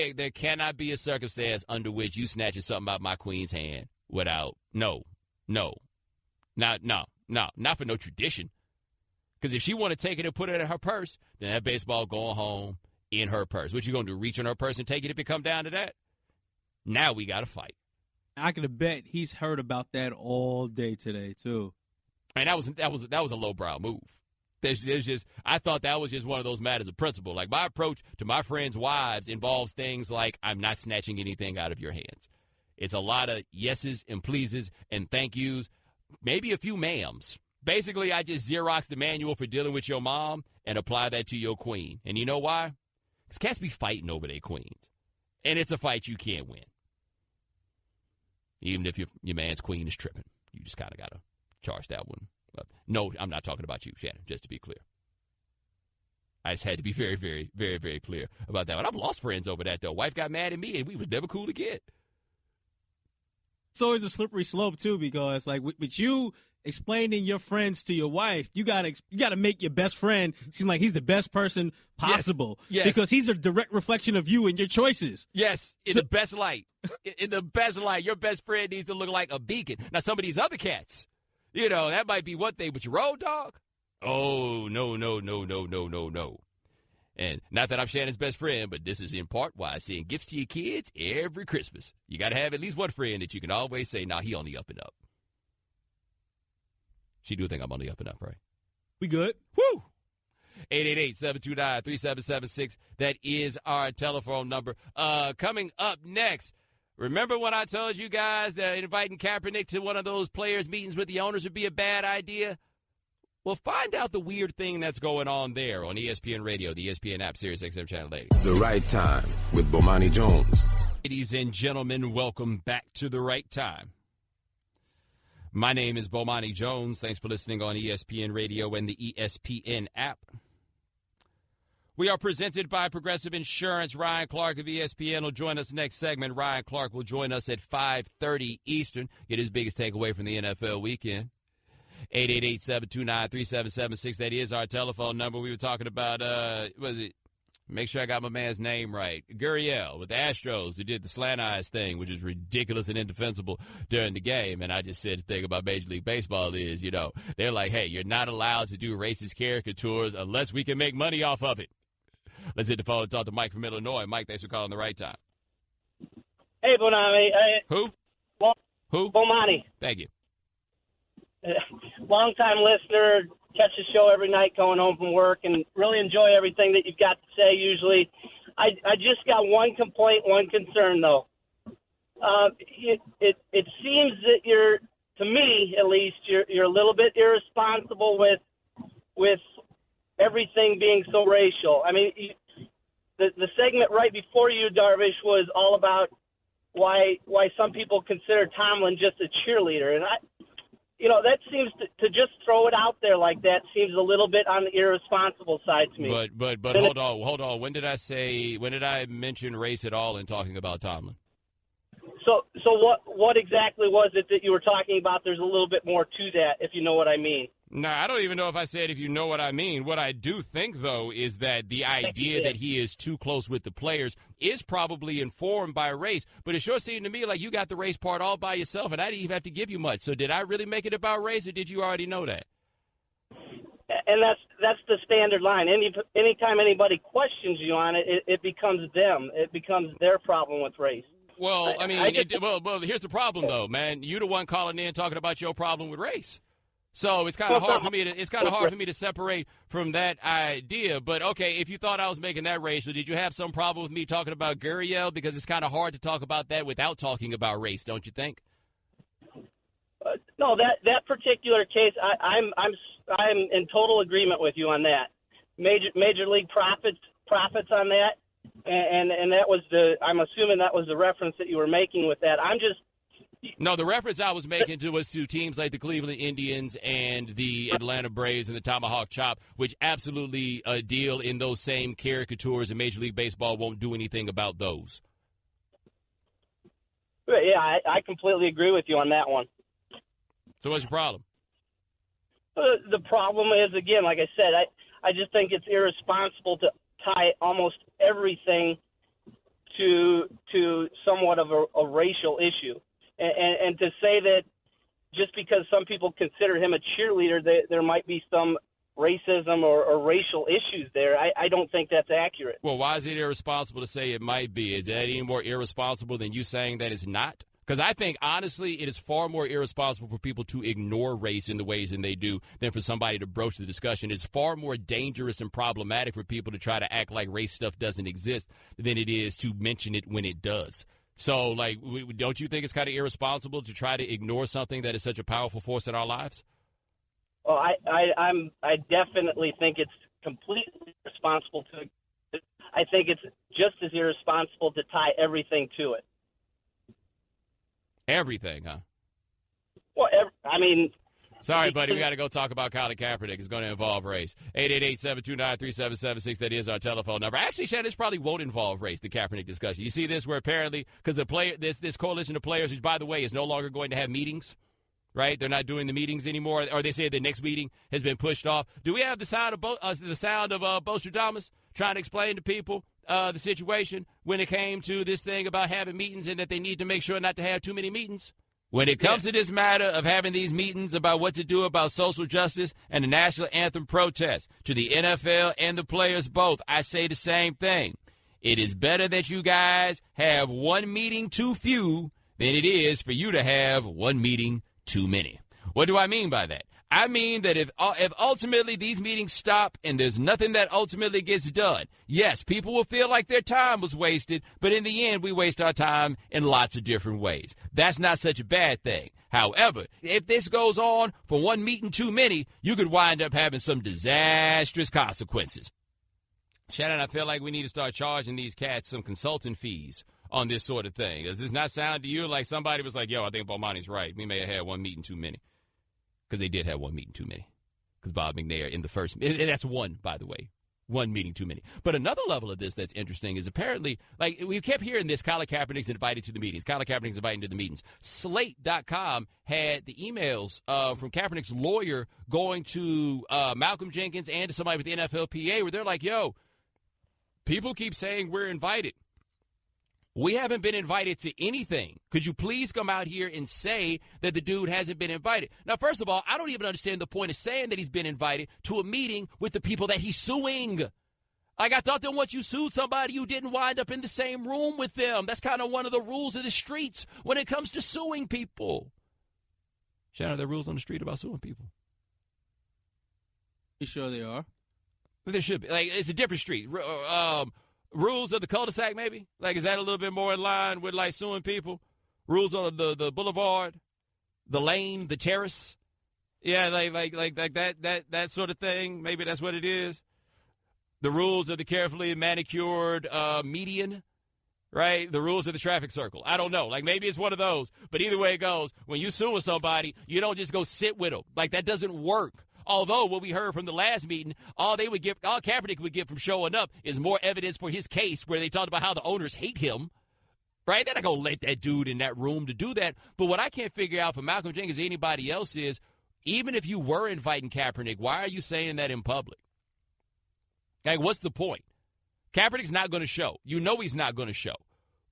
There cannot be a circumstance under which you snatching something out my queen's hand without, not for no tradition. Because if she want to take it and put it in her purse, then that baseball going home in her purse. What you going to do, reach in her purse and take it if it come down to that? Now we got to fight. I could have bet he's heard about that all day today, too. And that was a lowbrow move. I thought that was just one of those matters of principle. Like, my approach to my friends' wives involves things like, I'm not snatching anything out of your hands. It's a lot of yeses and pleases and thank yous, maybe a few ma'ams. Basically, I just Xerox the manual for dealing with your mom and apply that to your queen. And you know why? Because cats be fighting over their queens. And it's a fight you can't win. Even if your man's queen is tripping. You just kind of got to charge that one. No, I'm not talking about you, Shannon, just to be clear. I just had to be very, very, very, very clear about that one. I've lost friends over that, though. Wife got mad at me, and we was never cool again. It's always a slippery slope, too, because, like, with you explaining your friends to your wife, you gotta make your best friend seem like he's the best person possible. Yes. Because he's a direct reflection of you and your choices. Yes, in the best light. In the best light. Your best friend needs to look like a beacon. Now, some of these other cats, that might be one thing, but your road dog, Oh, no. And not that I'm Shannon's best friend, but this is in part why I send gifts to your kids every Christmas. You got to have at least one friend that you can always say, nah, he on the up and up. She do think I'm on the up and up, right? We good? Woo! 888-729-3776. That is our telephone number. Coming up next, remember when I told you guys that inviting Kaepernick to one of those players' meetings with the owners would be a bad idea? Well, find out the weird thing that's going on there on ESPN Radio, the ESPN app, Sirius XM Channel 80. The Right Time with Bomani Jones. Ladies and gentlemen, welcome back to The Right Time. My name is Bomani Jones. Thanks for listening on ESPN Radio and the ESPN app. We are presented by Progressive Insurance. Ryan Clark of ESPN will join us next segment. Ryan Clark will join us at 5:30 Eastern. Get his biggest takeaway from the NFL weekend. 888-729-3776. That is our telephone number. We were talking about, make sure I got my man's name right. Gurriel with the Astros, who did the slant eyes thing, which is ridiculous and indefensible during the game. And I just said the thing about Major League Baseball is, they're like, hey, you're not allowed to do racist caricatures unless we can make money off of it. Let's hit the phone and talk to Mike from Illinois. Mike, thanks for calling The Right Time. Hey, Bonami. Who? Who? Bomani. Thank you. Long-time listener, catch the show every night going home from work, and really enjoy everything that you've got to say usually. I just got one complaint, one concern, though. It seems that you're, to me at least, you're a little bit irresponsible with everything being so racial. I mean, the segment right before you, Darvish, was all about why some people consider Tomlin just a cheerleader, and that seems to just throw it out there like that seems a little bit on the irresponsible side to me. But hold on. When did I mention race at all in talking about Tomlin? So what exactly was it that you were talking about? There's a little bit more to that, if you know what I mean. No, I don't even know if I said if you know what I mean. What I do think, though, is that the idea that he is too close with the players is probably informed by race. But it sure seemed to me like you got the race part all by yourself, and I didn't even have to give you much. So did I really make it about race, or did you already know that? And that's the standard line. Anytime anybody questions you on it, it becomes them. It becomes their problem with race. Well, here's the problem, though, man. You're the one calling in talking about your problem with race. So it's kind of hard for me to separate from that idea. But okay, if you thought I was making that racial, did you have some problem with me talking about Gurriel? Because it's kind of hard to talk about that without talking about race, don't you think? No, that particular case, I'm in total agreement with you on that. Major League profits on that, and that was I'm assuming that was the reference that you were making with that. No, the reference I was making was to teams like the Cleveland Indians and the Atlanta Braves and the Tomahawk Chop, which absolutely deal in those same caricatures, and Major League Baseball won't do anything about those. Yeah, I completely agree with you on that one. So what's your problem? The problem is, again, like I said, I just think it's irresponsible to tie almost everything to somewhat of a racial issue. And to say that just because some people consider him a cheerleader, there might be some racism or racial issues there, I don't think that's accurate. Well, why is it irresponsible to say it might be? Is that any more irresponsible than you saying that it's not? Because I think, honestly, it is far more irresponsible for people to ignore race in the ways that they do than for somebody to broach the discussion. It's far more dangerous and problematic for people to try to act like race stuff doesn't exist than it is to mention it when it does. So, don't you think it's kind of irresponsible to try to ignore something that is such a powerful force in our lives? Well, I definitely think it's completely irresponsible to. I think it's just as irresponsible to tie everything to it. Everything, huh? Well, Sorry, buddy. We got to go talk about Colin Kaepernick. It's going to involve race. 888-729-3776. That is our telephone number. Actually, Shannon, this probably won't involve race, the Kaepernick discussion. You see this where apparently, because this coalition of players, which, by the way, is no longer going to have meetings, right? They're not doing the meetings anymore, or they say the next meeting has been pushed off. Do we have the sound of Bostradamus trying to explain to people the situation when it came to this thing about having meetings and that they need to make sure not to have too many meetings? When it comes to this matter of having these meetings about what to do about social justice and the national anthem protest, to the NFL and the players both, I say the same thing. It is better that you guys have one meeting too few than it is for you to have one meeting too many. What do I mean by that? I mean that if ultimately these meetings stop and there's nothing that ultimately gets done, yes, people will feel like their time was wasted, but in the end, we waste our time in lots of different ways. That's not such a bad thing. However, if this goes on for one meeting too many, you could wind up having some disastrous consequences. Shannon, I feel like we need to start charging these cats some consulting fees on this sort of thing. Does this not sound to you like somebody was like, yo, I think Bomani's right. We may have had one meeting too many. Because they did have one meeting too many. Because Bob McNair in the first, and that's one, by the way, one meeting too many. But another level of this that's interesting is apparently, like, we kept hearing this, Colin Kaepernick's invited to the meetings. Colin Kaepernick's invited to the meetings. Slate.com had the emails from Kaepernick's lawyer going to Malcolm Jenkins and to somebody with the NFLPA where they're like, yo, people keep saying we're invited. We haven't been invited to anything. Could you please come out here and say that the dude hasn't been invited? Now, first of all, I don't even understand the point of saying that he's been invited to a meeting with the people that he's suing. Like, I thought that once you sued somebody, you didn't wind up in the same room with them. That's kind of one of the rules of the streets when it comes to suing people. Shannon, are there rules on the street about suing people? You sure they are? But there should be. Like, it's a different street. Rules of the cul-de-sac, maybe? Like, is that a little bit more in line with, like, suing people? Rules on the boulevard, the lane, the terrace? Yeah, like that sort of thing. Maybe that's what it is. The rules of the carefully manicured median, right? The rules of the traffic circle. I don't know. Like, maybe it's one of those. But either way it goes, when you suing somebody, you don't just go sit with them. Like, that doesn't work. Although what we heard from the last meeting, all Kaepernick would get from showing up is more evidence for his case where they talked about how the owners hate him, right? They're not going to let that dude in that room to do that. But what I can't figure out for Malcolm Jenkins or anybody else is, even if you were inviting Kaepernick, why are you saying that in public? Like, what's the point? Kaepernick's not going to show. You know he's not going to show.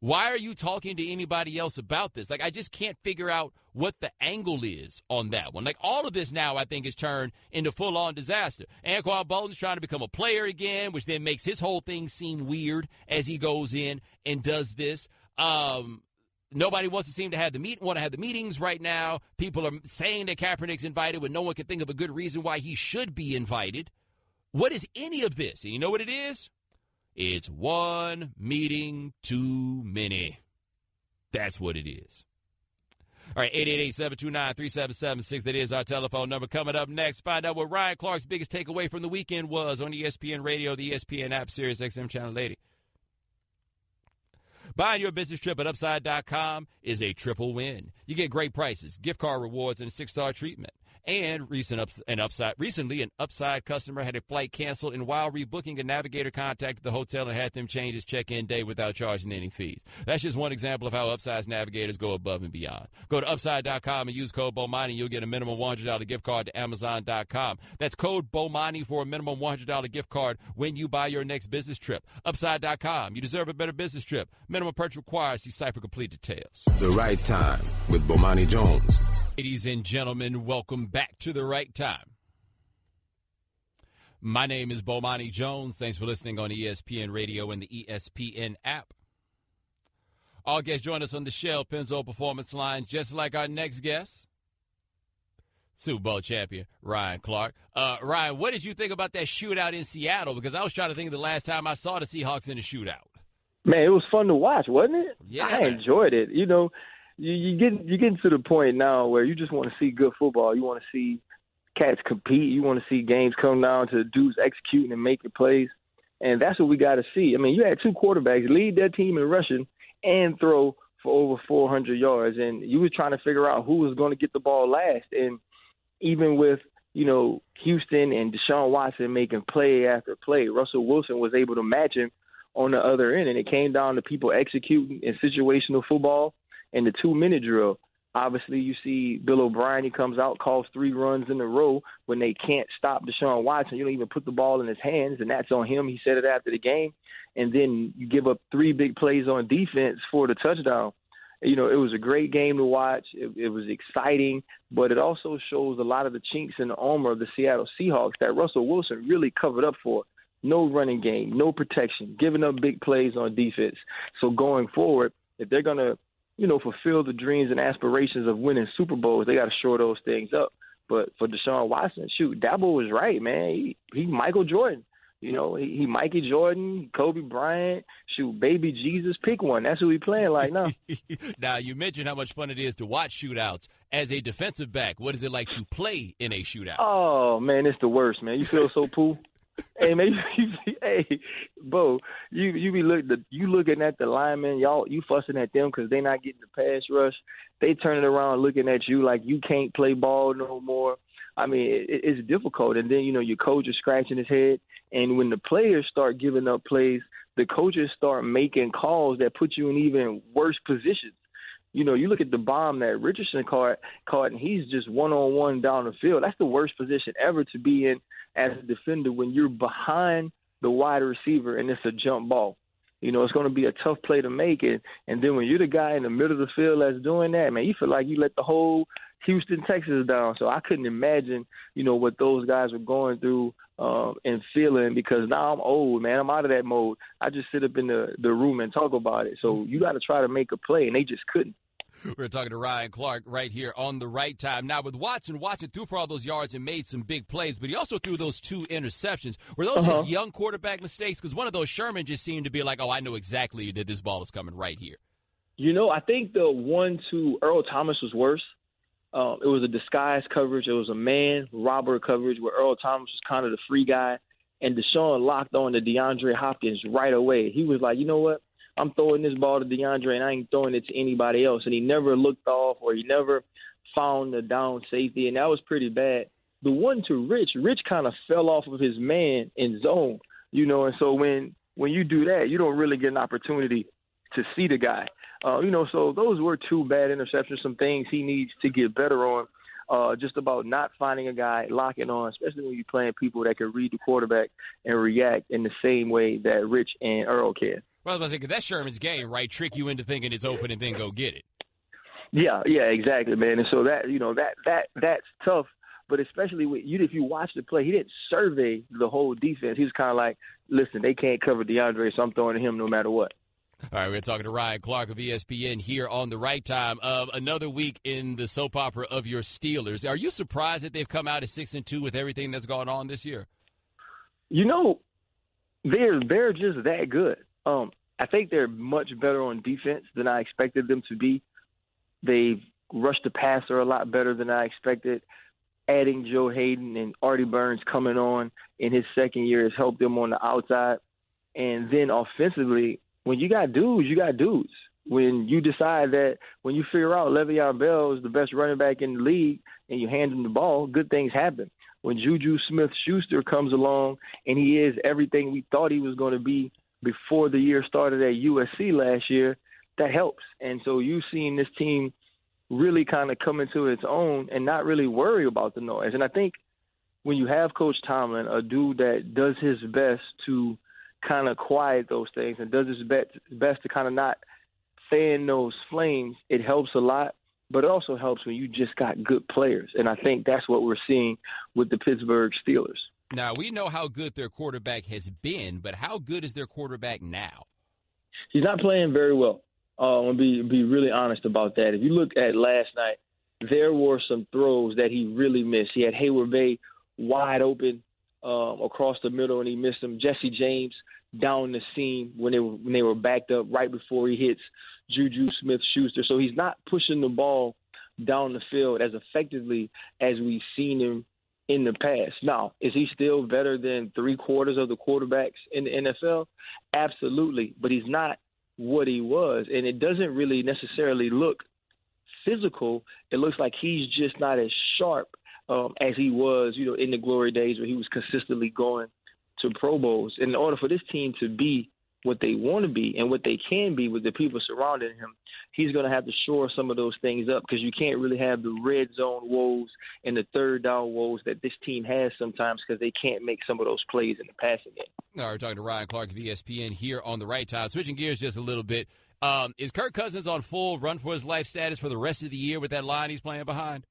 Why are you talking to anybody else about this? Like, I just can't figure out what the angle is on that one. Like, all of this now, I think, is turned into full-on disaster. Anquan Bolton's trying to become a player again, which then makes his whole thing seem weird as he goes in and does this. Nobody wants to seem to have the meetings right now. People are saying that Kaepernick's invited when no one can think of a good reason why he should be invited. What is any of this? And you know what it is? It's one meeting too many. That's what it is. All right, 888-729-3776. That is our telephone number. Coming up next, find out what Ryan Clark's biggest takeaway from the weekend was on ESPN Radio, the ESPN app, Sirius XM Channel 80. Buying your business trip at Upside.com is a triple win. You get great prices, gift card rewards, and a 6-star treatment. And recently, an Upside customer had a flight canceled, and while rebooking, a navigator contacted the hotel and had them change his check-in day without charging any fees. That's just one example of how Upside's navigators go above and beyond. Go to Upside.com and use code Bomani, and you'll get a minimum $100 gift card to Amazon.com. That's code Bomani for a minimum $100 gift card when you buy your next business trip. Upside.com. You deserve a better business trip. Minimum purchase required. See site for complete details. The Right Time with Bomani Jones. Ladies and gentlemen, welcome back to The Right Time. My name is Bomani Jones. Thanks for listening on ESPN Radio and the ESPN app. All guests join us on the Shell Pennzoil Performance Line, just like our next guest, Super Bowl champion Ryan Clark. Ryan, what did you think about that shootout in Seattle? Because I was trying to think of the last time I saw the Seahawks in a shootout. Man, it was fun to watch, wasn't it? Yeah, I enjoyed it. You know, you're getting to the point now where you just want to see good football. You want to see cats compete. You want to see games come down to dudes executing and making plays. And that's what we got to see. I mean, you had two quarterbacks lead their team in rushing and throw for over 400 yards. And you were trying to figure out who was going to get the ball last. And even with, you know, Houston and Deshaun Watson making play after play, Russell Wilson was able to match him on the other end. And it came down to people executing in situational football and the 2-minute drill. Obviously, you see Bill O'Brien, he comes out, calls 3 runs in a row when they can't stop Deshaun Watson. You don't even put the ball in his hands, and that's on him. He said it after the game. And then you give up 3 big plays on defense for the touchdown. it was a great game to watch. It was exciting, but it also shows a lot of the chinks in the armor of the Seattle Seahawks that Russell Wilson really covered up for. No running game, no protection, giving up big plays on defense. So going forward, if they're going to, fulfill the dreams and aspirations of winning Super Bowls, they got to shore those things up. But for Deshaun Watson, Dabo was right, man. He Michael Jordan. He Mikey Jordan, Kobe Bryant, baby Jesus, pick one. That's who he playing like now. Now, you mentioned how much fun it is to watch shootouts. As a defensive back, what is it like to play in a shootout? Oh, man, it's the worst, man. You feel so cool. Hey, man, Bo, you be looking at the linemen, you fussing at them because they not getting the pass rush. They turning around looking at you like you can't play ball no more. I mean, it's difficult. And then, your coach is scratching his head. And when the players start giving up plays, the coaches start making calls that put you in even worse positions. You look at the bomb that Richardson caught, and he's just one-on-one down the field. That's the worst position ever to be in as a defender when you're behind the wide receiver and it's a jump ball. It's going to be a tough play to make. And then when you're the guy in the middle of the field that's doing that, man, you feel like you let the whole Houston, Texas down. So I couldn't imagine, what those guys were going through and feeling, because now I'm old, man. I'm out of that mode. I just sit up in the room and talk about it. So you got to try to make a play, and they just couldn't. We're talking to Ryan Clark right here on The Right Time. Now, with Watson threw for all those yards and made some big plays, but he also threw those 2 interceptions. Were those just young quarterback mistakes? Because one of those, Sherman, just seemed to be like, I know exactly that this ball is coming right here. I think the 1-2 Earl Thomas was worse. It was a disguise coverage. It was a man robber coverage where Earl Thomas was kind of the free guy, and Deshaun locked on to DeAndre Hopkins right away. He was like, you know what? I'm throwing this ball to DeAndre, and I ain't throwing it to anybody else. And he never looked off, or he never found the down safety, and that was pretty bad. The one to Rich kind of fell off of his man in zone, and so when you do that, you don't really get an opportunity to see the guy. So those were 2 bad interceptions, some things he needs to get better on, just about not finding a guy, locking on, especially when you're playing people that can read the quarterback and react in the same way that Rich and Earl can. Well, I was going to say, that's Sherman's game, right? Trick you into thinking it's open and then go get it. Yeah, exactly, man. And so that's tough. But especially if you watch the play, he didn't survey the whole defense. He was kind of like, listen, they can't cover DeAndre, so I'm throwing to him no matter what. All right, we're talking to Ryan Clark of ESPN here on The Right Time. Another week in the soap opera of your Steelers. Are you surprised that they've come out at 6-2 with everything that's gone on this year? They're just that good. I think they're much better on defense than I expected them to be. They've rushed the passer a lot better than I expected. Adding Joe Hayden and Artie Burns coming on in his second year has helped them on the outside. And then offensively, when you got dudes, you got dudes. When you decide that, when you figure out Le'Veon Bell is the best running back in the league and you hand him the ball, good things happen. When Juju Smith-Schuster comes along and he is everything we thought he was going to be before the year started at USC last year, that helps. And so you've seen this team really kind of come into its own and not really worry about the noise. And I think when you have Coach Tomlin, a dude that does his best to kind of quiet those things and does his best to kind of not fan those flames, it helps a lot. But it also helps when you just got good players. And I think that's what we're seeing with the Pittsburgh Steelers. Now, we know how good their quarterback has been, but how good is their quarterback now? He's not playing very well. I'm going to be really honest about that. If you look at last night, there were some throws that he really missed. He had Hayward Bay wide open across the middle, and he missed them. Jesse James down the seam when they were backed up right before he hits Juju Smith-Schuster. So he's not pushing the ball down the field as effectively as we've seen him in the past. Now, is he still better than 3/4 of the quarterbacks in the NFL? Absolutely, but he's not what he was, and it doesn't really necessarily look physical. It looks like he's just not as sharp as he was, in the glory days where he was consistently going to Pro Bowls. In order for this team to be what they want to be and what they can be with the people surrounding him, he's going to have to shore some of those things up, because you can't really have the red zone woes and the third down woes that this team has sometimes, because they can't make some of those plays in the passing game. All right, we're talking to Ryan Clark of ESPN here on The Right Time. Switching gears just a little bit, Is Kirk Cousins on full run-for-his-life status for the rest of the year with that line he's playing behind?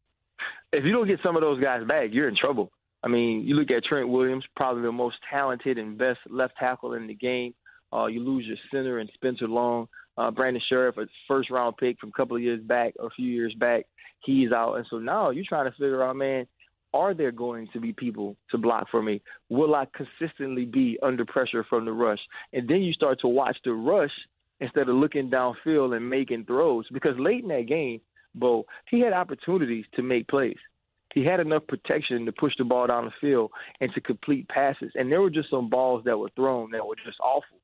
If you don't get some of those guys back, you're in trouble. I mean, you look at Trent Williams, probably the most talented and best left tackle in the game. You lose your center and Spencer Long. Brandon Sheriff, a first-round pick from a couple of years back or a few years back, he's out. And so now you're trying to figure out, man, are there going to be people to block for me? Will I consistently be under pressure from the rush? And then you start to watch the rush instead of looking downfield and making throws. Because late in that game, Bo, he had opportunities to make plays. He had enough protection to push the ball down the field and to complete passes. And there were just some balls that were thrown that were just awful.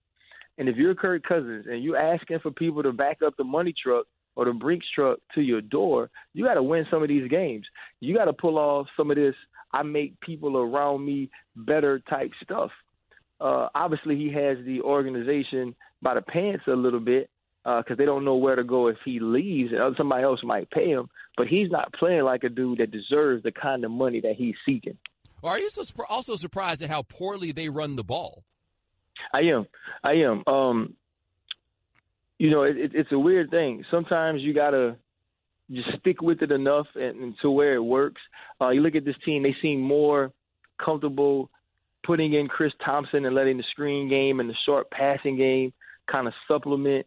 And if you're Kirk Cousins and you're asking for people to back up the money truck or the Brinks truck to your door, you got to win some of these games. You got to pull off some of this I make people around me better type stuff. Obviously, he has the organization by the pants a little bit because they don't know where to go if he leaves, and somebody else might pay him. But he's not playing like a dude that deserves the kind of money that he's seeking. Well, are you also surprised at how poorly they run the ball? I am. It's a weird thing. Sometimes you got to just stick with it enough and to where it works. You look at this team, they seem more comfortable putting in Chris Thompson and letting the screen game and the short passing game kind of supplement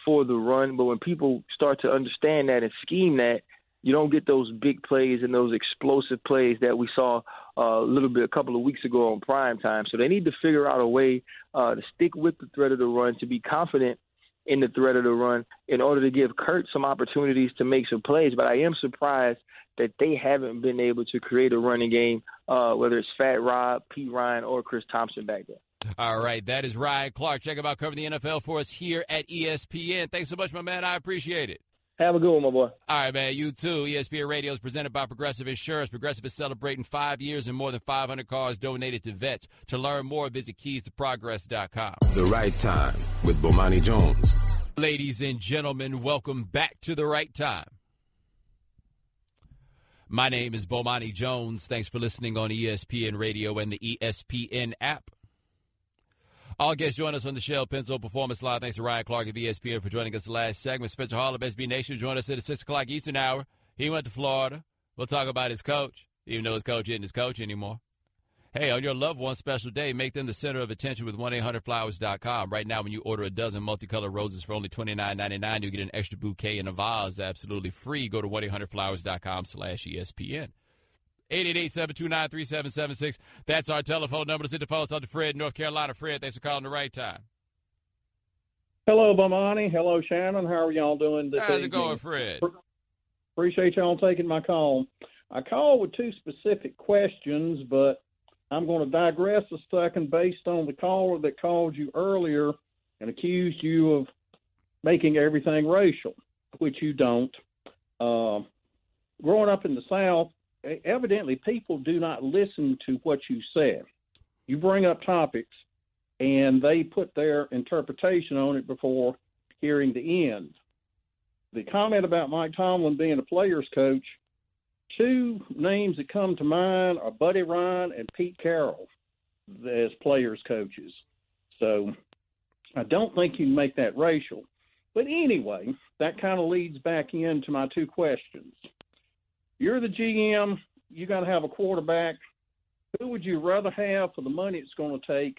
for the run. But when people start to understand that and scheme that, you don't get those big plays and those explosive plays that we saw a couple of weeks ago on prime time. So they need to figure out a way to stick with the threat of the run, to be confident in the threat of the run in order to give Kurt some opportunities to make some plays. But I am surprised that they haven't been able to create a running game, whether it's Fat Rob, Pete Ryan, or Chris Thompson back there. All right, that is Ryan Clark. Check him out covering the NFL for us here at ESPN. Thanks so much, my man. I appreciate it. Have a good one, my boy. All right, man. You too. ESPN Radio is presented by Progressive Insurance. Progressive is celebrating 5 years and more than 500 cars donated to vets. To learn more, visit keystoprogress.com. The Right Time with Bomani Jones. Ladies and gentlemen, welcome back to The Right Time. My name is Bomani Jones. Thanks for listening on ESPN Radio and the ESPN app. All guests join us on the Shell Penzo Performance Live. Thanks to Ryan Clark of ESPN for joining us the last segment. Spencer Hall of SB Nation joined us at the 6 o'clock Eastern hour. He went to Florida. We'll talk about his coach, even though his coach isn't his coach anymore. Hey, on your loved one's special day, make them the center of attention with 1-800-Flowers.com. Right now, when you order a dozen multicolored roses for only $29.99, you get an extra bouquet in a vase absolutely free. Go to 1-800-Flowers.com/ESPN. 888-729-3776. That's our telephone number. Let's hit the phone. Talk to Fred, North Carolina. Fred, thanks for calling The Right Time. Hello, Bomani. Hello, Shannon. How are y'all doing this evening? How's it going, Fred? Appreciate y'all taking my call. I called with two specific questions, but I'm going to digress a second based on the caller that called you earlier and accused you of making everything racial, which you don't. Growing up in the South, evidently people do not listen to what you said. You bring up topics, and they put their interpretation on it before hearing the end. The comment about Mike Tomlin being a player's coach, two names that come to mind are Buddy Ryan and Pete Carroll as players' coaches. So I don't think you can make that racial. But anyway, that kind of leads back into my two questions. You're the GM. You got to have a quarterback. Who would you rather have for the money it's going to take?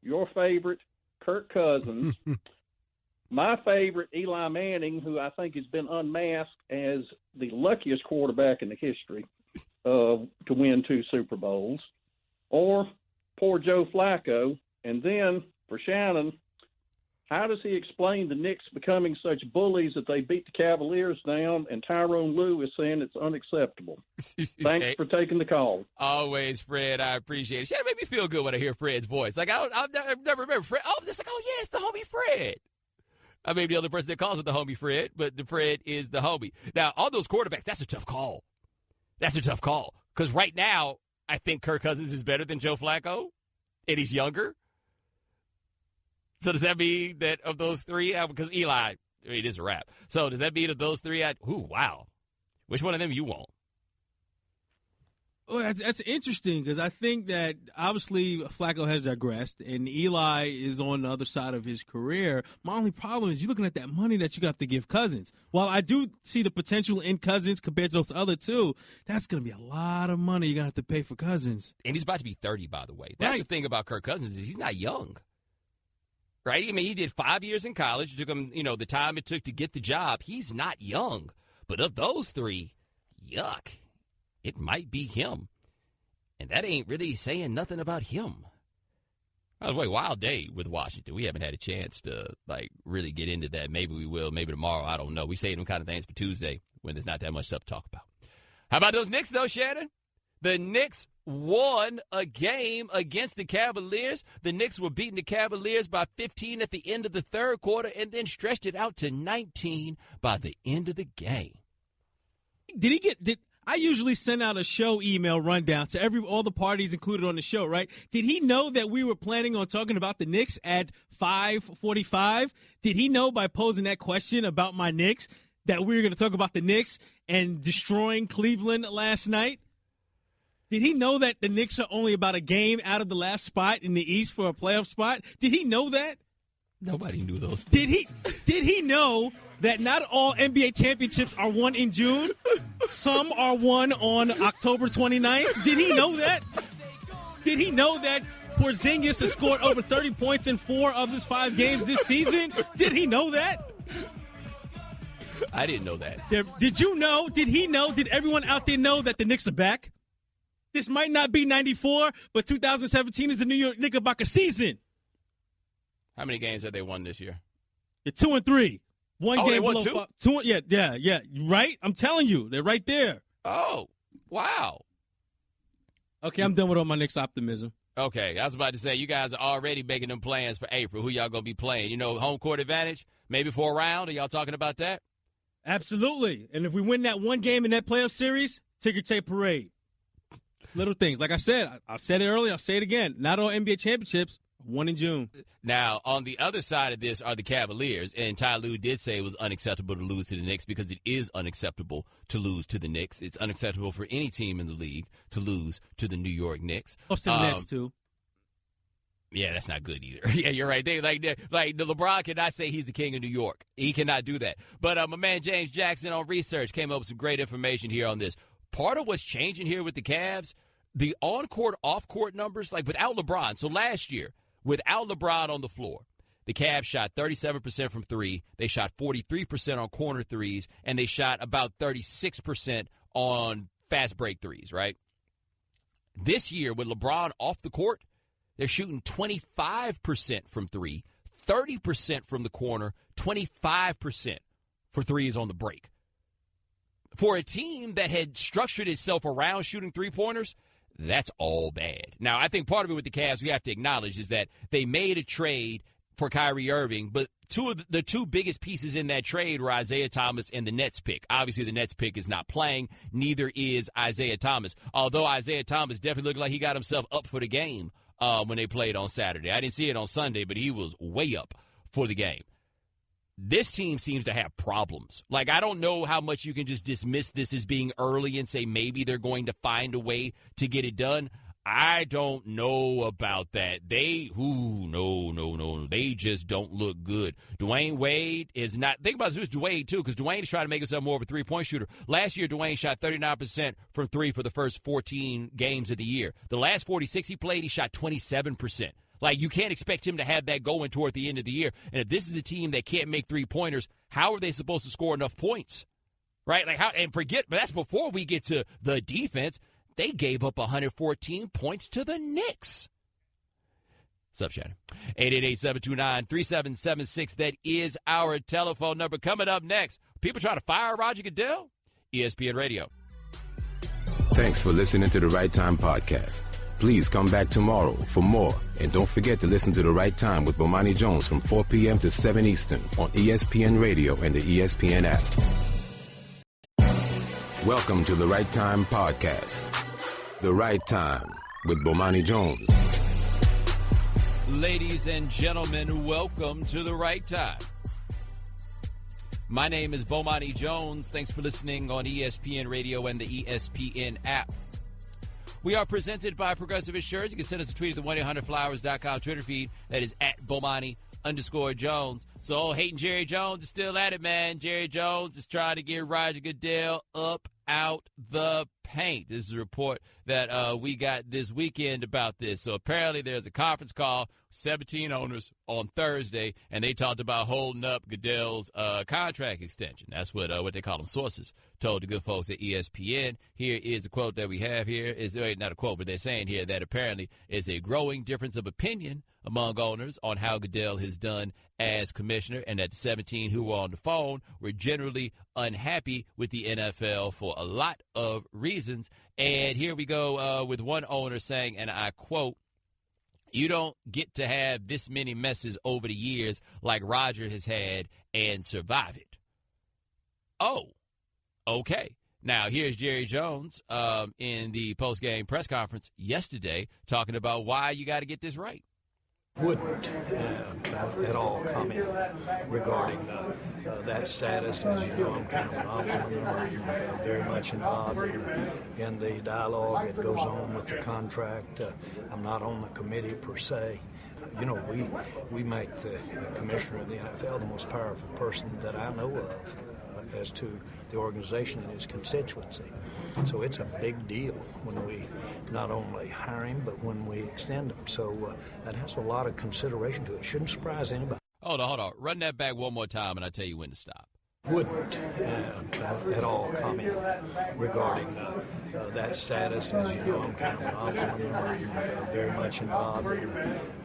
Your favorite, Kirk Cousins. My favorite, Eli Manning, who I think has been unmasked as the luckiest quarterback in the history to win 2 Super Bowls. Or poor Joe Flacco. And then for Shannon, how does he explain the Knicks becoming such bullies that they beat the Cavaliers down and Tyrone Lue is saying it's unacceptable? Thanks for taking the call. Always, Fred. I appreciate it. It made me feel good when I hear Fred's voice. Like, I've never remember Fred. Oh, it's like, oh, yeah, it's the homie Fred. I may be the only person that calls it the homie Fred, but the Fred is the homie. Now, all those quarterbacks, that's a tough call. That's a tough call. Because right now, I think Kirk Cousins is better than Joe Flacco, and he's younger. So does that mean that of those three, because Eli, it is a wrap. So does that mean of those three, wow. Which one of them you want? Well, that's interesting because I think that obviously Flacco has digressed and Eli is on the other side of his career. My only problem is you're looking at that money that you got to give Cousins. While I do see the potential in Cousins compared to those other two, that's going to be a lot of money you're going to have to pay for Cousins. And he's about to be 30, by the way. That's the thing about Kirk Cousins is he's not young. Right? I mean, he did 5 years in college. It took him, the time it took to get the job. He's not young. But of those three, yuck. It might be him. And that ain't really saying nothing about him. By the way, wild day with Washington. We haven't had a chance to, really get into that. Maybe we will. Maybe tomorrow. I don't know. We save them kind of things for Tuesday when there's not that much stuff to talk about. How about those Knicks, though, Shannon? The Knicks won a game against the Cavaliers. The Knicks were beating the Cavaliers by 15 at the end of the third quarter and then stretched it out to 19 by the end of the game. I usually send out a show email rundown to all the parties included on the show, right? Did he know that we were planning on talking about the Knicks at 5:45? Did he know by posing that question about my Knicks that we were going to talk about the Knicks and destroying Cleveland last night? Did he know that the Knicks are only about a game out of the last spot in the East for a playoff spot? Did he know that? Nobody knew those. Did he know that not all NBA championships are won in June? Some are won on October 29th. Did he know that? Did he know that Porzingis has scored over 30 points in 4 of his 5 games this season? Did he know that? I didn't know that. Did you know? Did he know? Did everyone out there know that the Knicks are back? This might not be 94, but 2017 is the New York Knickerbocker season. How many games have they won this year? They're 2-3. One game they won below 2? Yeah. Right? I'm telling you, they're right there. Oh, wow. Okay, I'm done with all my Knicks optimism. Okay, I was about to say, you guys are already making them plans for April. Who y'all going to be playing? Home court advantage, maybe for a round? Are y'all talking about that? Absolutely. And if we win that one game in that playoff series, ticker tape parade. Little things. Like I said, I said it earlier, I'll say it again. Not all NBA championships won in June. Now, on the other side of this are the Cavaliers, and Ty Lue did say it was unacceptable to lose to the Knicks because it is unacceptable to lose to the Knicks. It's unacceptable for any team in the league to lose to the New York Knicks. Lost to the Nets, too. Yeah, that's not good either. Yeah, you're right. The LeBron cannot say he's the king of New York. He cannot do that. But my man James Jackson on research came up with some great information here on this. Part of what's changing here with the Cavs, the on-court, off-court numbers, without LeBron. So last year, without LeBron on the floor, the Cavs shot 37% from 3. They shot 43% on corner threes, and they shot about 36% on fast break threes, right? This year, with LeBron off the court, they're shooting 25% from 3, 30% from the corner, 25% for threes on the break. For a team that had structured itself around shooting three-pointers, that's all bad. Now, I think part of it with the Cavs we have to acknowledge is that they made a trade for Kyrie Irving, but the two biggest pieces in that trade were Isaiah Thomas and the Nets pick. Obviously, the Nets pick is not playing. Neither is Isaiah Thomas, although Isaiah Thomas definitely looked like he got himself up for the game when they played on Saturday. I didn't see it on Sunday, but he was way up for the game. This team seems to have problems. I don't know how much you can just dismiss this as being early and say maybe they're going to find a way to get it done. I don't know about that. No. They just don't look good. Dwayne Wade is not. Think about this, Dwayne, too, because Dwayne is trying to make himself more of a three-point shooter. Last year, Dwayne shot 39% from 3 for the first 14 games of the year. The last 46 he played, he shot 27%. You can't expect him to have that going toward the end of the year. And if this is a team that can't make three-pointers, how are they supposed to score enough points? Right? But that's before we get to the defense. They gave up 114 points to the Knicks. What's up, Shannon? 888-729-3776. That is our telephone number. Coming up next, people trying to fire Roger Goodell? ESPN Radio. Thanks for listening to the Right Time Podcast. Please come back tomorrow for more. And don't forget to listen to The Right Time with Bomani Jones from 4 p.m. to 7 Eastern on ESPN Radio and the ESPN app. Welcome to The Right Time Podcast. The Right Time with Bomani Jones. Ladies and gentlemen, welcome to The Right Time. My name is Bomani Jones. Thanks for listening on ESPN Radio and the ESPN app. We are presented by Progressive Insurance. You can send us a tweet at the 1-800-Flowers.com Twitter feed. That is at Bomani_Jones. So hating Jerry Jones is still at it, man. Jerry Jones is trying to get Roger Goodell up out the paint. This is a report that we got this weekend about this. So apparently there's a conference call, 17 owners on Thursday, and they talked about holding up Goodell's contract extension. That's what they call them, sources told the good folks at ESPN. Here is a quote that we have here. Is not a quote, but they're saying here that apparently is a growing difference of opinion among owners on how Goodell has done as commissioner, and that the 17 who were on the phone were generally unhappy with the NFL for a lot of reasons. And here we go with one owner saying, and I quote, "You don't get to have this many messes over the years like Roger has had and survive it." Oh, okay. Now, here's Jerry Jones in the post-game press conference yesterday talking about why you got to get this right. Wouldn't at all comment regarding that status. As you know, I'm kind of an observer. I'm very much involved in the dialogue that goes on with the contract. I'm not on the committee per se. You know, we make the commissioner of the NFL the most powerful person that I know of as to the organization and his constituency. So it's a big deal when we not only hire him, but when we extend him. So that has a lot of consideration to it. Shouldn't surprise anybody. Hold on. Run that back one more time, and I'll tell you when to stop. Wouldn't at all comment regarding that status. As you know, I'm kind of an observer. I'm very much involved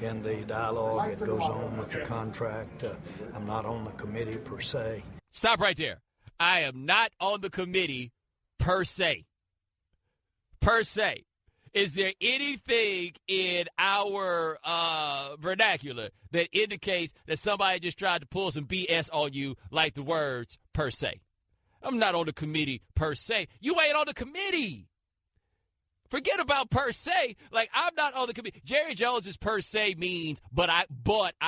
in the dialogue that goes on with the contract. I'm not on the committee per se. Stop right there. I am not on the committee per se. Per se. Is there anything in our vernacular that indicates that somebody just tried to pull some BS on you like the words per se? I'm not on the committee per se. You ain't on the committee. Forget about per se. Like, I'm not on the committee. Jerry Jones's per se means, but I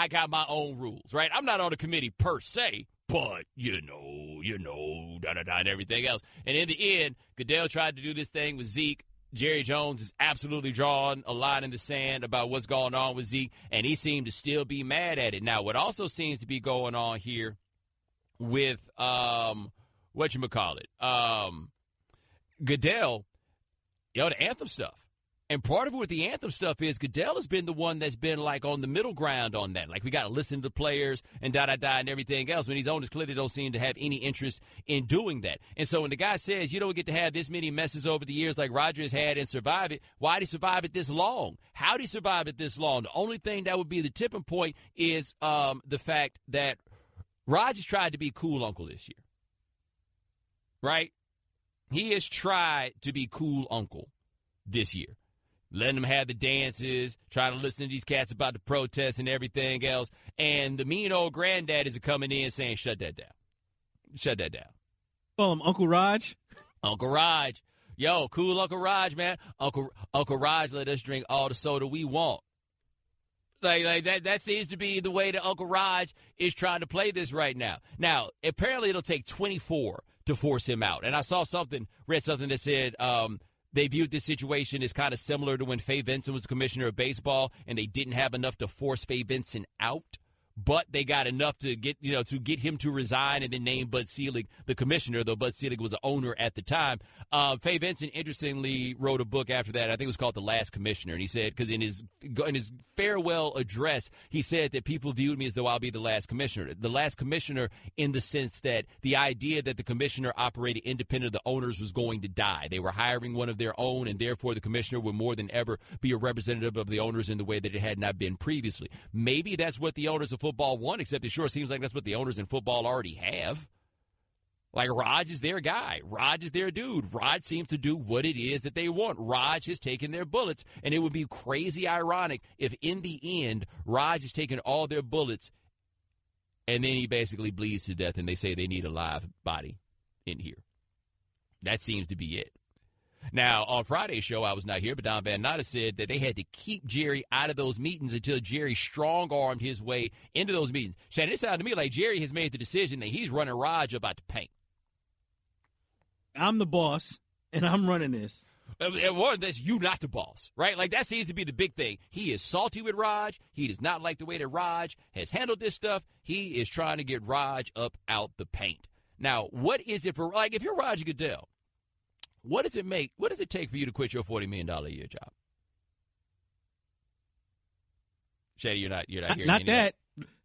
got my own rules, right? I'm not on the committee per se. But, you know, da-da-da, and everything else. And in the end, Goodell tried to do this thing with Zeke. Jerry Jones has absolutely drawn a line in the sand about what's going on with Zeke, and he seemed to still be mad at it. Now, what also seems to be going on here with, Goodell, the anthem stuff. And part of it with the anthem stuff is Goodell has been the one that's been, like, on the middle ground on that. Like, we got to listen to the players and da-da-da and everything else. When these owners clearly don't seem to have any interest in doing that. And so when the guy says you don't get to have this many messes over the years like Roger has had and survive it, why did he survive it this long? How did he survive it this long? The only thing that would be the tipping point is the fact that Roger's tried to be cool uncle this year. Right? He has tried to be cool uncle this year. Letting them have the dances, trying to listen to these cats about the protests and everything else. And the mean old granddaddies are coming in saying, shut that down. Shut that down. Call him Uncle Raj? Uncle Raj. Yo, cool Uncle Raj, man. Uncle Raj let us drink all the soda we want. Like that seems to be the way that Uncle Raj is trying to play this right now. Now, apparently it'll take 24 to force him out. And I read something that said they viewed this situation as kind of similar to when Fay Vincent was commissioner of baseball, and they didn't have enough to force Fay Vincent out. But they got enough to get him to resign and then name Bud Selig the commissioner, though Bud Selig was an owner at the time. Fay Vincent, interestingly, wrote a book after that. I think it was called The Last Commissioner. And he said, because in his farewell address, he said that people viewed me as though I'll be the last commissioner. The last commissioner in the sense that the idea that the commissioner operated independent of the owners was going to die. They were hiring one of their own, and therefore the commissioner would more than ever be a representative of the owners in the way that it had not been previously. Maybe that's what the owners of football want, except it sure seems like that's what the owners in football already have. Like, Raj is their guy. Raj is their dude. Raj seems to do what it is that they want. Raj has taken their bullets, and it would be crazy ironic if in the end Raj has taken all their bullets and then he basically bleeds to death and they say they need a live body in here. That seems to be it. Now, on Friday's show, I was not here, but Don Van Natta said that they had to keep Jerry out of those meetings until Jerry strong-armed his way into those meetings. Shannon, it sounded to me like Jerry has made the decision that he's running Raj about the paint. I'm the boss, and I'm running this. Or that's you not the boss, right? Like, that seems to be the big thing. He is salty with Raj. He does not like the way that Raj has handled this stuff. He is trying to get Raj up out the paint. Now, what is it for, like, if you're Roger Goodell, what does it take for you to quit your $40 million a year job? Shady, you're not hearing Not that.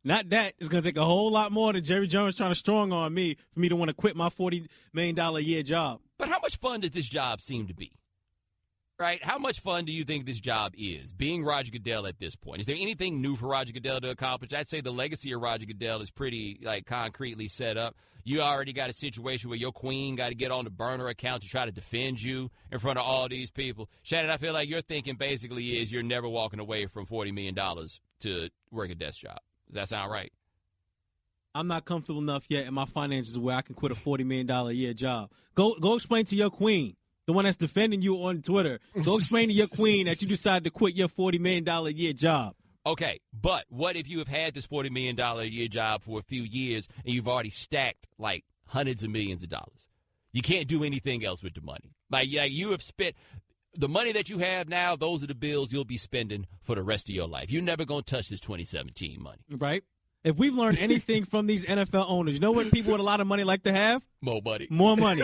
Not that. It's going to take a whole lot more than Jerry Jones trying to strong on me for me to want to quit my $40 million a year job. But how much fun does this job seem to be? Right? How much fun do you think this job is, being Roger Goodell at this point? Is there anything new for Roger Goodell to accomplish? I'd say the legacy of Roger Goodell is pretty, like, concretely set up. You already got a situation where your queen got to get on the burner account to try to defend you in front of all these people. Shannon, I feel like your thinking basically is you're never walking away from $40 million to work a desk job. Does that sound right? I'm not comfortable enough yet in my finances where I can quit a $40 million a year job. Go explain to your queen, the one that's defending you on Twitter. Go explain to your queen that you decided to quit your $40 million a year job. Okay, but what if you have had this $40 million a year job for a few years and you've already stacked like hundreds of millions of dollars? You can't do anything else with the money. Like you have spent the money that you have now, those are the bills you'll be spending for the rest of your life. You're never going to touch this 2017 money. Right. If we've learned anything from these NFL owners, you know what people with a lot of money like to have? More money. More money.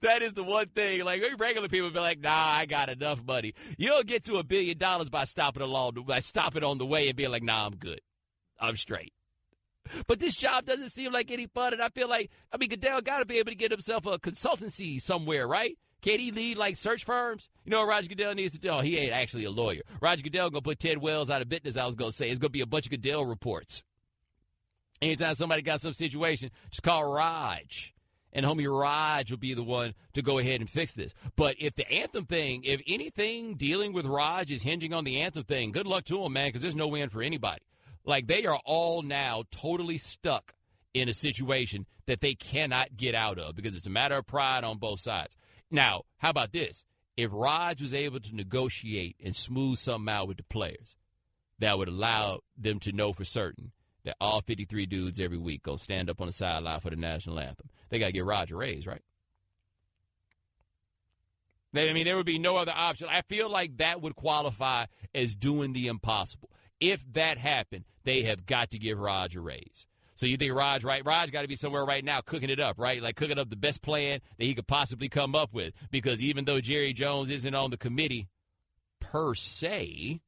That is the one thing. Like, regular people be like, nah, I got enough money. You don't get to $1 billion by stopping on the way and being like, nah, I'm good. I'm straight. But this job doesn't seem like any fun, and I feel like, Goodell got to be able to get himself a consultancy somewhere, right? Can't he lead, like, search firms? You know what Roger Goodell needs to do? Oh, he ain't actually a lawyer. Roger Goodell going to put Ted Wells out of business, I was going to say. It's going to be a bunch of Goodell reports. Anytime somebody got some situation, just call Raj. And homie Raj will be the one to go ahead and fix this. But if the anthem thing, if anything dealing with Raj is hinging on the anthem thing, good luck to him, man, because there's no win for anybody. Like, they are all now totally stuck in a situation that they cannot get out of because it's a matter of pride on both sides. Now, how about this? If Raj was able to negotiate and smooth something out with the players, that would allow them to know for certain that all 53 dudes every week go stand up on the sideline for the national anthem. They got to get Raj a raise, right? There would be no other option. I feel like that would qualify as doing the impossible. If that happened, they have got to give Raj a raise. So you think Raj, right? Raj got to be somewhere right now cooking it up, right? Like cooking up the best plan that he could possibly come up with. Because even though Jerry Jones isn't on the committee per se,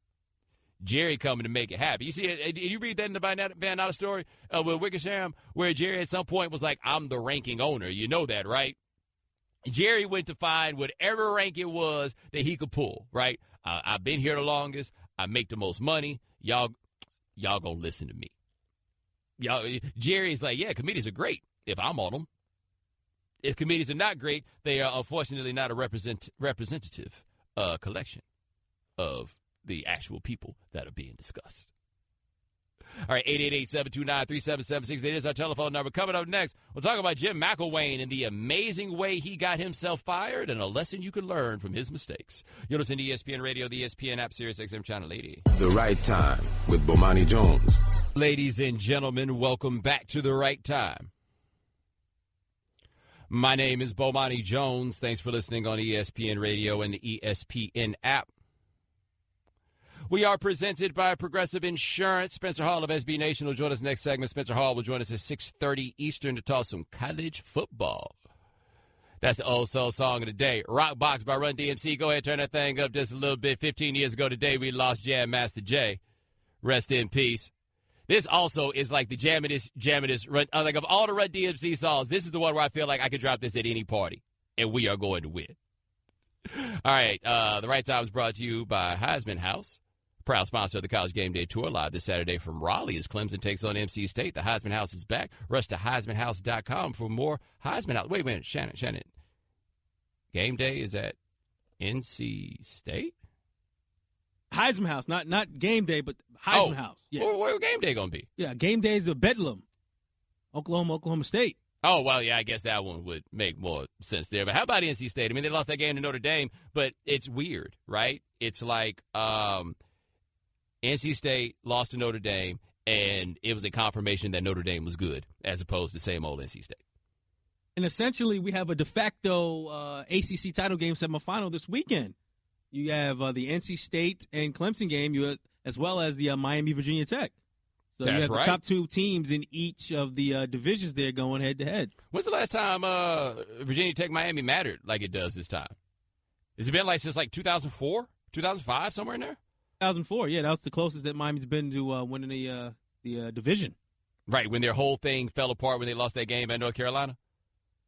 Jerry coming to make it happen. You see, did you read that in the Van Natta story with Wickersham, where Jerry at some point was like, I'm the ranking owner. You know that, right? Jerry went to find whatever rank it was that he could pull, right? I've been here the longest. I make the most money. Y'all gonna listen to me. Jerry's like, yeah, committees are great if I'm on them. If committees are not great, they are unfortunately not a representative collection of the actual people that are being discussed. All right, 888-729-3776. That is our telephone number. Coming up next, we'll talk about Jim McClain and the amazing way he got himself fired and a lesson you can learn from his mistakes. You're listening to ESPN Radio, the ESPN app, Sirius XM Channel 80. The Right Time with Bomani Jones. Ladies and gentlemen, welcome back to The Right Time. My name is Bomani Jones. Thanks for listening on ESPN Radio and the ESPN app. We are presented by Progressive Insurance. Spencer Hall of SB Nation will join us next segment. Spencer Hall will join us at 6:30 Eastern to talk some college football. That's the old soul song of the day. Rock Box by Run DMC. Go ahead, turn that thing up just a little bit. 15 years ago today, we lost Jam Master Jay. Rest in peace. This also is like the Jammin'est Run. Like, of all the Run DMC songs, this is the one where I feel like I could drop this at any party, and we are going to win. All right, The Right Time is brought to you by Heisman House. Proud sponsor of the College Game Day Tour, live this Saturday from Raleigh as Clemson takes on NC State. The Heisman House is back. Rush to HeismanHouse.com for more Heisman House. Wait a minute, Shannon. Game Day is at NC State? Heisman House, not Game Day, but Heisman House. Yeah. Where Game Day going to be? Yeah, Game Day is at Bedlam, Oklahoma State. Oh, well, yeah, I guess that one would make more sense there. But how about NC State? I mean, they lost that game to Notre Dame, but it's weird, right? It's like NC State lost to Notre Dame, and it was a confirmation that Notre Dame was good, as opposed to same old NC State. And essentially, we have a de facto ACC title game semifinal this weekend. You have the NC State and Clemson game, as well as the Miami Virginia Tech. So That's you have right. the top two teams in each of the divisions there going head-to-head. When's the last time Virginia Tech Miami mattered like it does this time? Has it been since 2004, 2005, somewhere in there? 2004, yeah, that was the closest that Miami's been to winning the division. Right, when their whole thing fell apart when they lost that game at North Carolina.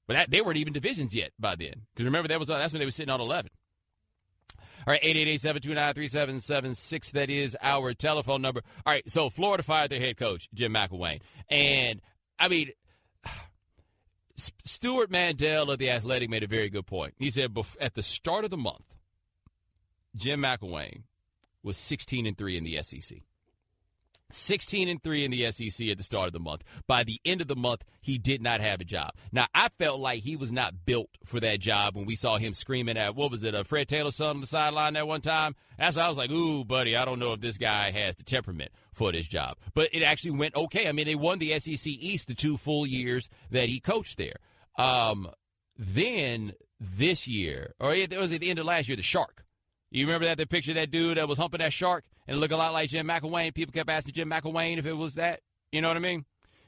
But they weren't even divisions yet by then. Because remember, that's when they were sitting on 11. All right, 888-729-3776. That is our telephone number. All right, so Florida fired their head coach, Jim McClain. And, I mean, Stuart Mandel of The Athletic made a very good point. He said at the start of the month, Jim McClain was 16-3 in the SEC. 16-3 in the SEC at the start of the month. By the end of the month, he did not have a job. Now, I felt like he was not built for that job when we saw him screaming at, Fred Taylor's son on the sideline that one time. That's why I was like, ooh, buddy, I don't know if this guy has the temperament for this job. But it actually went okay. I mean, they won the SEC East the 2 full years that he coached there. Then this year, or it was at the end of last year, the Shark. You remember that picture of that dude that was humping that shark and it looked a lot like Jim McClain? People kept asking Jim McClain if it was that. You know what I mean?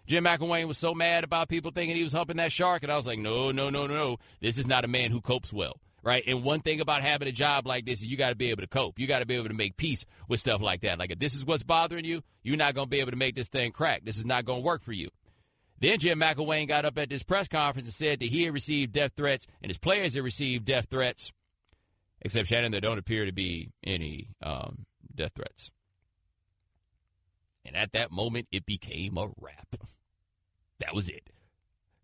Jim McClain was so mad about people thinking he was humping that shark, and I was like, no. This is not a man who copes well, right? And one thing about having a job like this is you got to be able to cope. You got to be able to make peace with stuff like that. Like, if this is what's bothering you, you're not going to be able to make this thing crack. This is not going to work for you. Then Jim McClain got up at this press conference and said that he had received death threats and his players had received death threats. Except, Shannon, there don't appear to be any death threats. And at that moment, it became a wrap. That was it.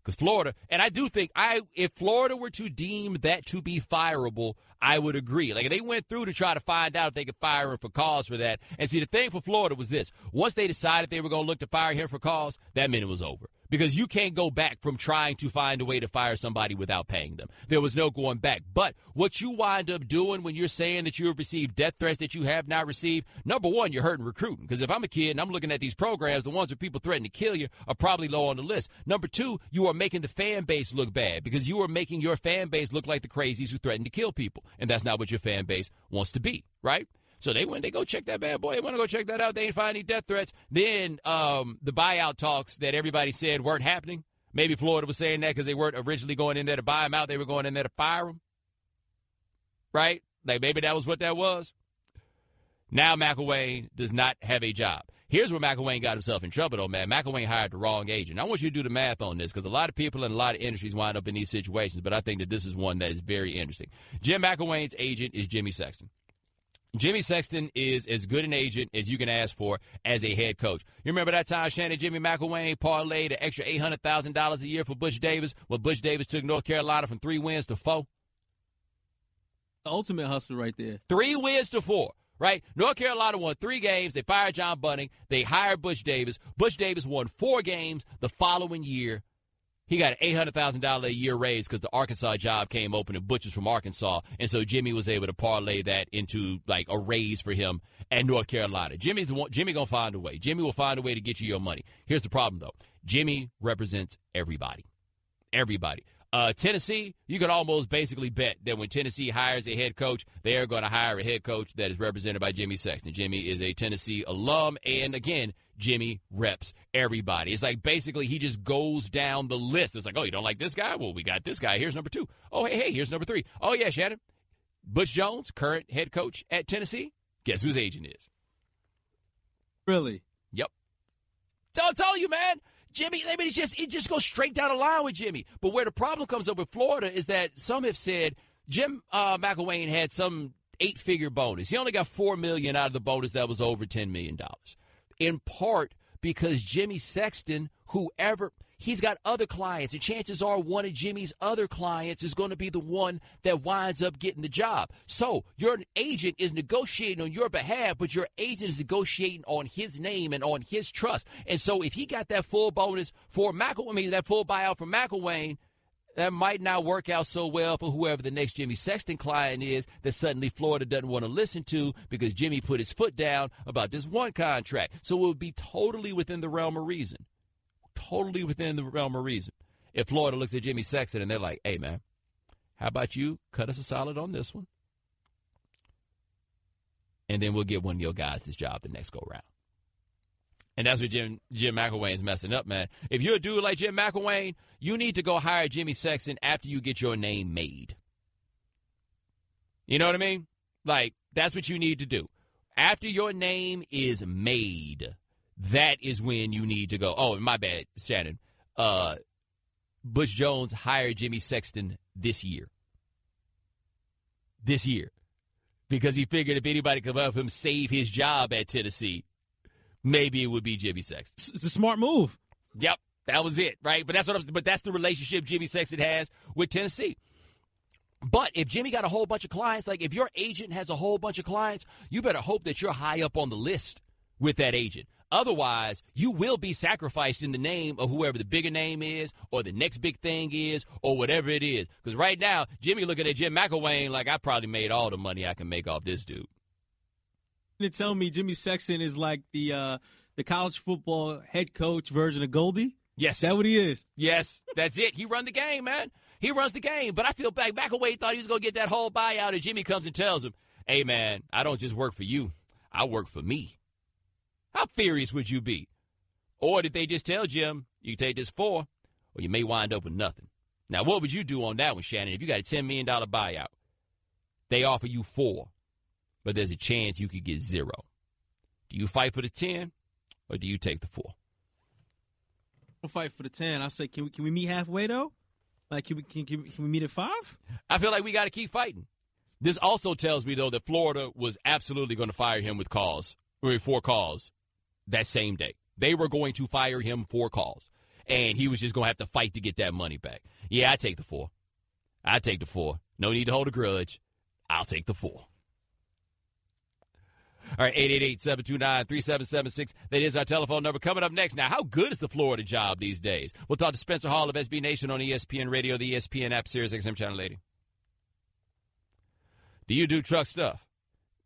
Because Florida, and I do think, if Florida were to deem that to be fireable, I would agree. Like, they went through to try to find out if they could fire him for cause for that. And see, the thing for Florida was this. Once they decided they were going to look to fire him for cause, that meant it was over. Because you can't go back from trying to find a way to fire somebody without paying them. There was no going back. But what you wind up doing when you're saying that you have received death threats that you have not received, number one, you're hurting recruiting. Because if I'm a kid and I'm looking at these programs, the ones where people threaten to kill you are probably low on the list. Number two, you are making the fan base look bad because you are making your fan base look like the crazies who threaten to kill people. And that's not what your fan base wants to be, right? So they go check that bad boy. They want to go check that out. They ain't find any death threats. Then the buyout talks that everybody said weren't happening. Maybe Florida was saying that because they weren't originally going in there to buy him out. They were going in there to fire him. Right? Like, maybe that was what that was. Now McClain does not have a job. Here's where McClain got himself in trouble, though, man. McClain hired the wrong agent. I want you to do the math on this because a lot of people in a lot of industries wind up in these situations, but I think that this is one that is very interesting. Jim McClain's agent is Jimmy Sexton. Jimmy Sexton is as good an agent as you can ask for as a head coach. You remember that time, Shannon, Jimmy McClain parlayed an extra $800,000 a year for Butch Davis when Butch Davis took North Carolina from 3 wins to 4? The ultimate hustle right there. 3 wins to 4, right? North Carolina won 3 games. They fired John Bunning. They hired Butch Davis. Butch Davis won 4 games the following year. He got an $800,000 a year raise because the Arkansas job came open and Butch was from Arkansas. And so Jimmy was able to parlay that into like a raise for him at North Carolina. Jimmy going to find a way. Jimmy will find a way to get you your money. Here's the problem, though. Jimmy represents everybody. Everybody. Tennessee, you can almost basically bet that when Tennessee hires a head coach, they are going to hire a head coach that is represented by Jimmy Sexton. Jimmy is a Tennessee alum, and again, Jimmy reps everybody. It's like basically he just goes down the list. It's like, oh, you don't like this guy? Well, we got this guy. Here's number 2. Oh, hey, here's number 3. Oh, yeah, Shannon. Butch Jones, current head coach at Tennessee. Guess who his agent is? Really? Yep. I'll tell you, man. Jimmy, I mean, it just goes straight down the line with Jimmy. But where the problem comes up with Florida is that some have said Jim McClain had some 8-figure bonus. He only got $4 million out of the bonus that was over $10 million. In part because Jimmy Sexton, he's got other clients, and chances are one of Jimmy's other clients is going to be the one that winds up getting the job. So your agent is negotiating on your behalf, but your agent is negotiating on his name and on his trust. And so if he got that full bonus for that full buyout for McClain, that might not work out so well for whoever the next Jimmy Sexton client is that suddenly Florida doesn't want to listen to because Jimmy put his foot down about this one contract. So it would be totally within the realm of reason. Totally within the realm of reason. if Florida looks at Jimmy Sexton and they're like, hey, man, how about you cut us a solid on this one? And then we'll give one of your guys this job the next go-round. And that's what Jim McElwain's messing up, man. If you're a dude like Jim McElwain, you need to go hire Jimmy Sexton after you get your name made. You know what I mean? Like, that's what you need to do. After your name is made, that is when you need to go. Oh, my bad, Shannon. Butch Jones hired Jimmy Sexton this year. This year. Because he figured if anybody could help him save his job at Tennessee, maybe it would be Jimmy Sexton. It's a smart move. Yep, that was it, right? But that's the relationship Jimmy Sexton has with Tennessee. But if Jimmy got a whole bunch of clients, like if your agent has a whole bunch of clients, you better hope that you're high up on the list with that agent. Otherwise, you will be sacrificed in the name of whoever the bigger name is or the next big thing is or whatever it is. Because right now, Jimmy looking at Jim McElwain like, I probably made all the money I can make off this dude. To tell me Jimmy Sexton is like the college football head coach version of Goldie? Yes. Is that what he is? Yes, that's it. He run the game, man. He runs the game. But I feel bad. McElwain thought he was going to get that whole buyout, and Jimmy comes and tells him, hey, man, I don't just work for you. I work for me. How furious would you be? Or did they just tell Jim, you can take this $4, or you may wind up with nothing? Now, what would you do on that one, Shannon, if you got a $10 million buyout? They offer you $4, but there's a chance you could get $0. Do you fight for the 10, or do you take the $4? I'll fight for the 10. I say, can we meet halfway, though? Like, can we meet at 5? I feel like we got to keep fighting. This also tells me, though, that Florida was absolutely going to fire him with 4 calls that same day. They were going to fire him for cause, and he was just going to have to fight to get that money back. Yeah, I take the 4. I take the 4. No need to hold a grudge. I'll take the 4. All right, 888-729-3776. That is our telephone number. Coming up next. Now, how good is the Florida job these days? We'll talk to Spencer Hall of SB Nation on ESPN Radio, the ESPN app, Sirius XM Channel 80. Do you do truck stuff?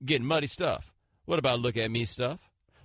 Getting muddy stuff? What about look at me stuff?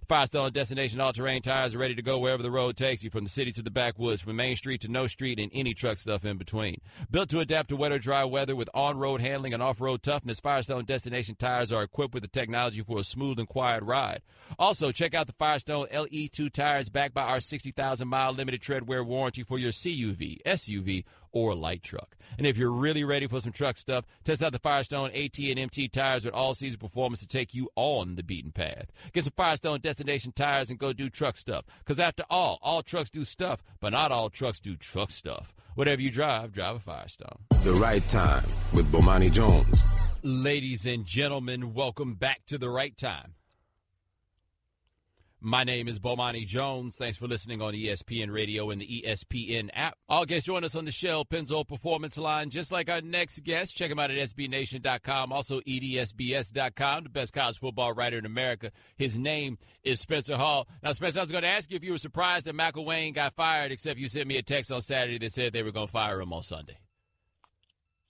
Firestone Destination All-Terrain Tires are ready to go wherever the road takes you, from the city to the backwoods, from Main Street to no street, and any truck stuff in between. Built to adapt to wet or dry weather with on-road handling and off-road toughness, Firestone Destination Tires are equipped with the technology for a smooth and quiet ride. Also, check out the Firestone LE2 tires backed by our 60,000-mile limited tread-wear warranty for your CUV, SUV, or light truck. And if you're really ready for some truck stuff, test out the Firestone AT and MT tires with all-season performance to take you on the beaten path. Get some Firestone Destination tires and go do truck stuff. Because after all trucks do stuff, but not all trucks do truck stuff. Whatever you drive a Firestone. The Right Time with Bomani Jones. Ladies and gentlemen, welcome back to The Right Time. My name is Bomani Jones. Thanks for listening on ESPN Radio and the ESPN app. All guests join us on the Shell Pennzoil Performance Line, just like our next guest. Check him out at SBNation.com, also EDSBS.com, the best college football writer in America. His name is Spencer Hall. Now, Spencer, I was going to ask you if you were surprised that McElwain got fired, except you sent me a text on Saturday that said they were going to fire him on Sunday.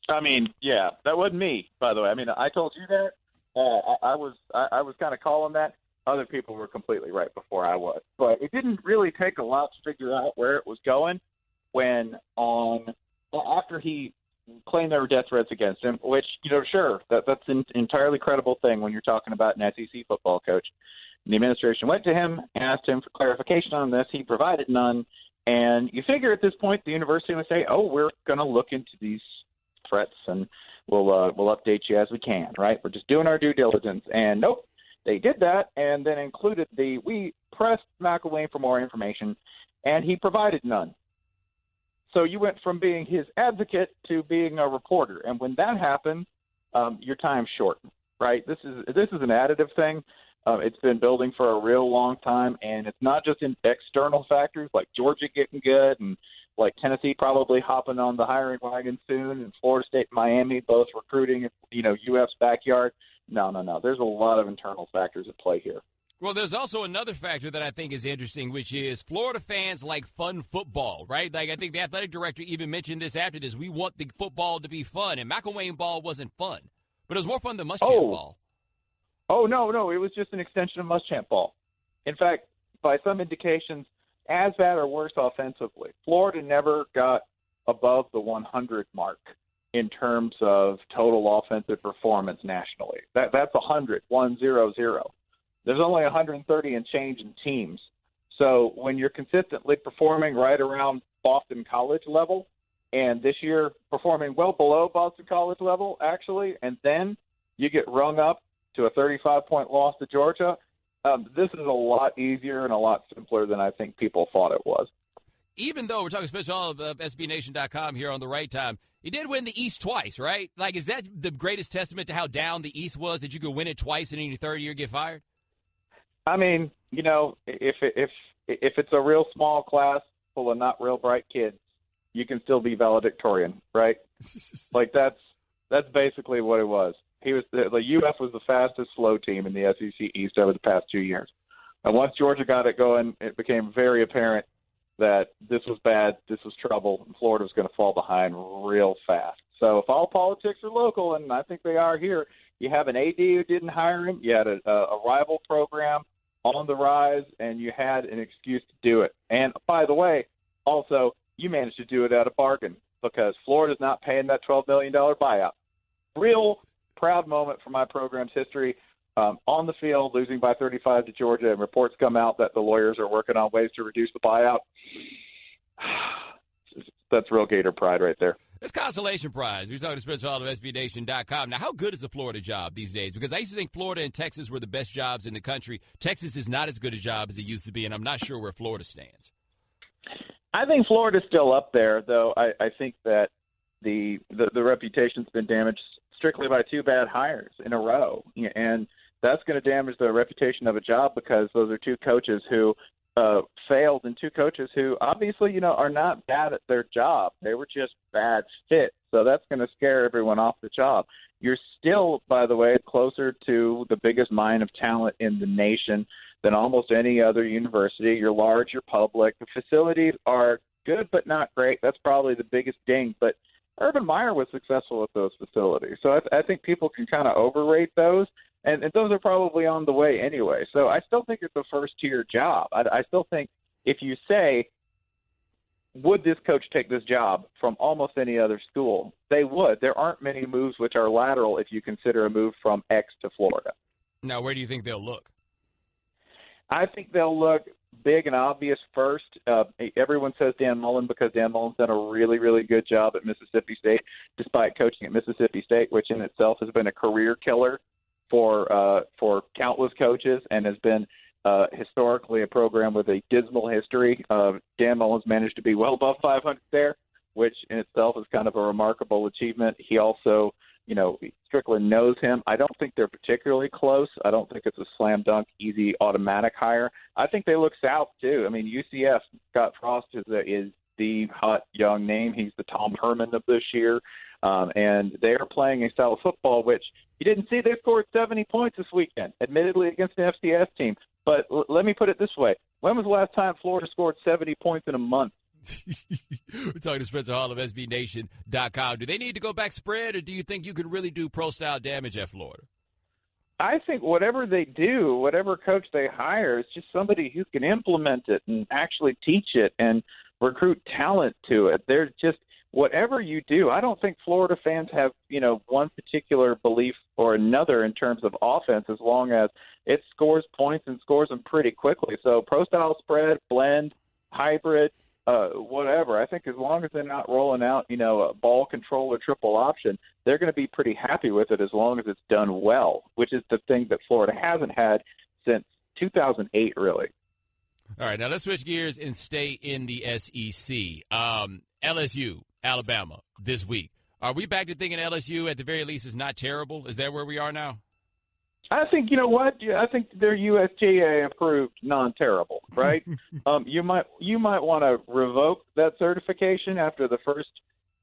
I mean, yeah, that wasn't me, by the way. I mean, I told you that. I was kind of calling that. Other people were completely right before I was. But it didn't really take a lot to figure out where it was going when after he claimed there were death threats against him, which, sure, that's an entirely credible thing when you're talking about an SEC football coach. The administration went to him, asked him for clarification on this. He provided none. And you figure at this point the university would say, oh, we're going to look into these threats and we'll update you as we can, right? We're just doing our due diligence. And nope. They did that and then included we pressed McElwain for more information, and he provided none. So you went from being his advocate to being a reporter. And when that happens, your time's shortened, right? This is an additive thing. It's been building for a real long time, and it's not just in external factors like Georgia getting good and like Tennessee probably hopping on the hiring wagon soon, and Florida State and Miami both recruiting, UF's backyard. No. There's a lot of internal factors at play here. Well, there's also another factor that I think is interesting, which is Florida fans like fun football, right? Like, I think the athletic director even mentioned this after this. We want the football to be fun, and McElwain ball wasn't fun. But it was more fun than Muschamp ball. Oh, no. It was just an extension of Muschamp ball. In fact, by some indications, as bad or worse offensively. Florida never got above the 100 mark in terms of total offensive performance nationally. That's 100, 100. There's only 130 and change in teams. So when you're consistently performing right around Boston College level, and this year performing well below Boston College level, actually, and then you get rung up to a 35-point loss to Georgia, this is a lot easier and a lot simpler than I think people thought it was. Even though we're talking special all of SBNation.com here on the right time, he did win the East twice, right? Like, is that the greatest testament to how down the East was, that you could win it twice and in your third year get fired? I mean, you know, if it's a real small class full of not real bright kids, you can still be valedictorian, right? Like that's basically what it was. The UF was the fastest slow team in the SEC East over the past 2 years. And once Georgia got it going, it became very apparent that this was bad, this was trouble, and Florida was going to fall behind real fast. So if all politics are local, and I think they are here, you have an AD who didn't hire him, you had a rival program on the rise, and you had an excuse to do it. And by the way, also, you managed to do it at a bargain because Florida's not paying that $12 million buyout. Real proud moment for my program's history. On the field, losing by 35 to Georgia, and reports come out that the lawyers are working on ways to reduce the buyout. That's real Gator pride right there. It's consolation prize. We're talking to Spencer Hall of SBNation.com. Now, how good is the Florida job these days? Because I used to think Florida and Texas were the best jobs in the country. Texas is not as good a job as it used to be, and I'm not sure where Florida stands. I think Florida's still up there, though. I think that the reputation's been damaged strictly by two bad hires in a row, and that's going to damage the reputation of a job because those are two coaches who failed and two coaches who obviously, are not bad at their job. They were just bad fits. So that's going to scare everyone off the job. You're still, by the way, closer to the biggest mine of talent in the nation than almost any other university. You're large, you're public. The facilities are good but not great. That's probably the biggest ding. But Urban Meyer was successful at those facilities. So I think people can kind of overrate those. And those are probably on the way anyway. So I still think it's a first-tier job. I still think if you say, would this coach take this job from almost any other school, they would. There aren't many moves which are lateral if you consider a move from X to Florida. Now, where do you think they'll look? I think they'll look big and obvious first. Everyone says Dan Mullen because Dan Mullen's done a really, really good job at Mississippi State, despite coaching at Mississippi State, which in itself has been a career killer for countless coaches and has been historically a program with a dismal history. Dan Mullen's managed to be well above 500 there, which in itself is kind of a remarkable achievement. He also, Strickland knows him. I don't think they're particularly close. I don't think it's a slam dunk, easy, automatic hire. I think they look south too. I mean, UCF, Scott Frost is the hot young name. He's the Tom Herman of this year. And they are playing a style of football which you didn't see. They scored 70 points this weekend, admittedly against an FCS team. But let me put it this way. When was the last time Florida scored 70 points in a month? We're talking to Spencer Hall of SBNation.com. Do they need to go back spread, or do you think you could really do pro-style damage at Florida? I think whatever they do, whatever coach they hire, it's just somebody who can implement it and actually teach it and recruit talent to it. They're just whatever you do. I don't think Florida fans have, one particular belief or another in terms of offense as long as it scores points and scores them pretty quickly. So pro-style spread, blend, hybrid, whatever. I think as long as they're not rolling out, a ball control or triple option, they're going to be pretty happy with it as long as it's done well, which is the thing that Florida hasn't had since 2008, really. All right, now let's switch gears and stay in the SEC. LSU, Alabama, this week. Are we back to thinking LSU, at the very least, is not terrible? Is that where we are now? I think, I think they're USGA approved non-terrible, right? You might want to revoke that certification after the first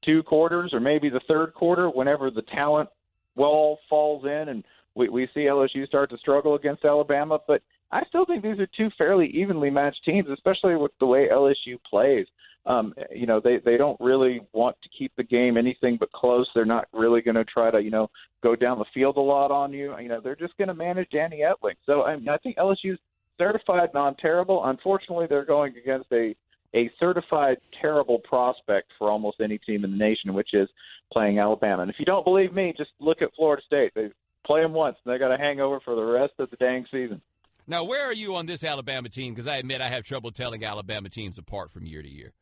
two quarters or maybe the third quarter, whenever the talent wall falls in and we see LSU start to struggle against Alabama. But I still think these are two fairly evenly matched teams, especially with the way LSU plays. They don't really want to keep the game anything but close. They're not really going to try to, go down the field a lot on you. They're just going to manage Danny Etling. So I think LSU's certified non-terrible. Unfortunately, they're going against a a certified terrible prospect for almost any team in the nation, which is playing Alabama. And if you don't believe me, just look at Florida State. They play them once, and they got a hangover for the rest of the dang season. Now, where are you on this Alabama team? Because I admit I have trouble telling Alabama teams apart from year to year.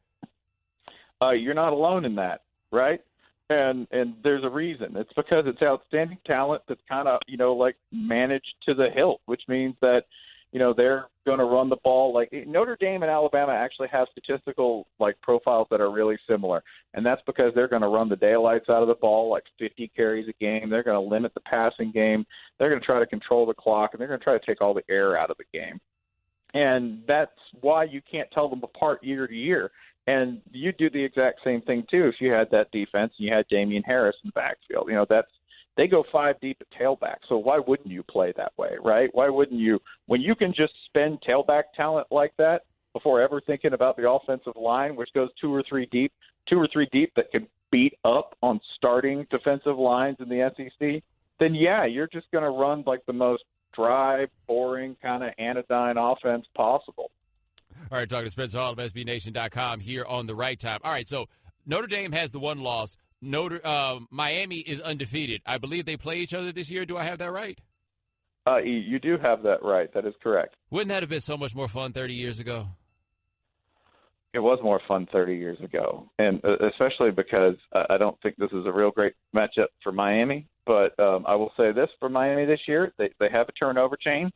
You're not alone in that, right? And there's a reason. It's because it's outstanding talent that's kind of, like managed to the hilt, which means that, they're going to run the ball. Like Notre Dame and Alabama actually have statistical profiles that are really similar, and that's because they're going to run the daylights out of the ball, 50 carries a game. They're going to limit the passing game. They're going to try to control the clock, and they're going to try to take all the air out of the game. And that's why you can't tell them apart year to year. And you do the exact same thing too if you had that defense and you had Damian Harris in the backfield. They go 5 deep at tailback, so why wouldn't you play that way, right? Why wouldn't you, when you can just spend tailback talent like that before ever thinking about the offensive line, which goes 2 or 3 deep that can beat up on starting defensive lines in the SEC, then yeah, you're just going to run the most dry, boring, kind of anodyne offense possible. All right, talking to Spencer Hall of SBNation.com here on The Right Time. All right, so Notre Dame has the one loss. Miami is undefeated. I believe they play each other this year. Do I have that right? You do have that right. That is correct. Wouldn't that have been so much more fun 30 years ago? It was more fun 30 years ago, and especially because I don't think this is a real great matchup for Miami. But I will say this for Miami this year, they have a turnover chain.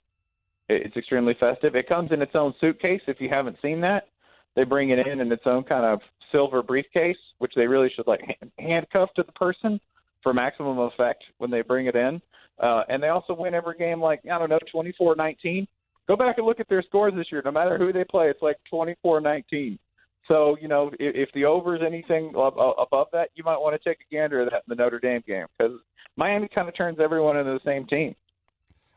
It's extremely festive. It comes in its own suitcase. If you haven't seen that, they bring it in its own kind of silver briefcase, which they really should handcuff to the person for maximum effect when they bring it in. And they also win every game 24-19. Go back and look at their scores this year. No matter who they play, it's 24-19. So, if the over is anything above that, you might want to take a gander at that in the Notre Dame game because Miami kind of turns everyone into the same team.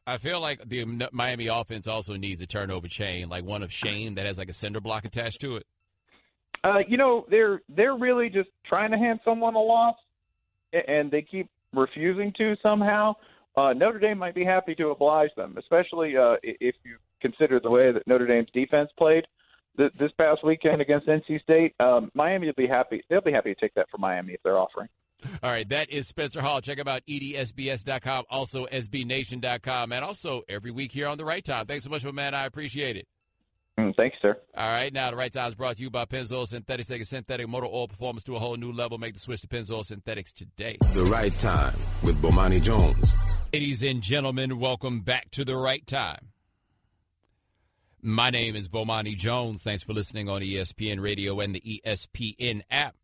I feel like the Miami offense also needs a turnover chain, like one of shame that has a cinder block attached to it. They're really just trying to hand someone a loss, and they keep refusing to somehow. Notre Dame might be happy to oblige them, especially if you consider the way that Notre Dame's defense played this past weekend against NC State. Miami will be happy. They'll be happy to take that from Miami if they're offering. All right, that is Spencer Hall. Check him out, edsbs.com, also sbnation.com, and also every week here on The Right Time. Thanks so much, my man. I appreciate it. Thanks, sir. All right, now The Right Time is brought to you by Pennzoil Synthetics. Take a synthetic motor oil performance to a whole new level. Make the switch to Pennzoil Synthetics today. The Right Time with Bomani Jones. Ladies and gentlemen, welcome back to The Right Time. My name is Bomani Jones. Thanks for listening on ESPN Radio and the ESPN app.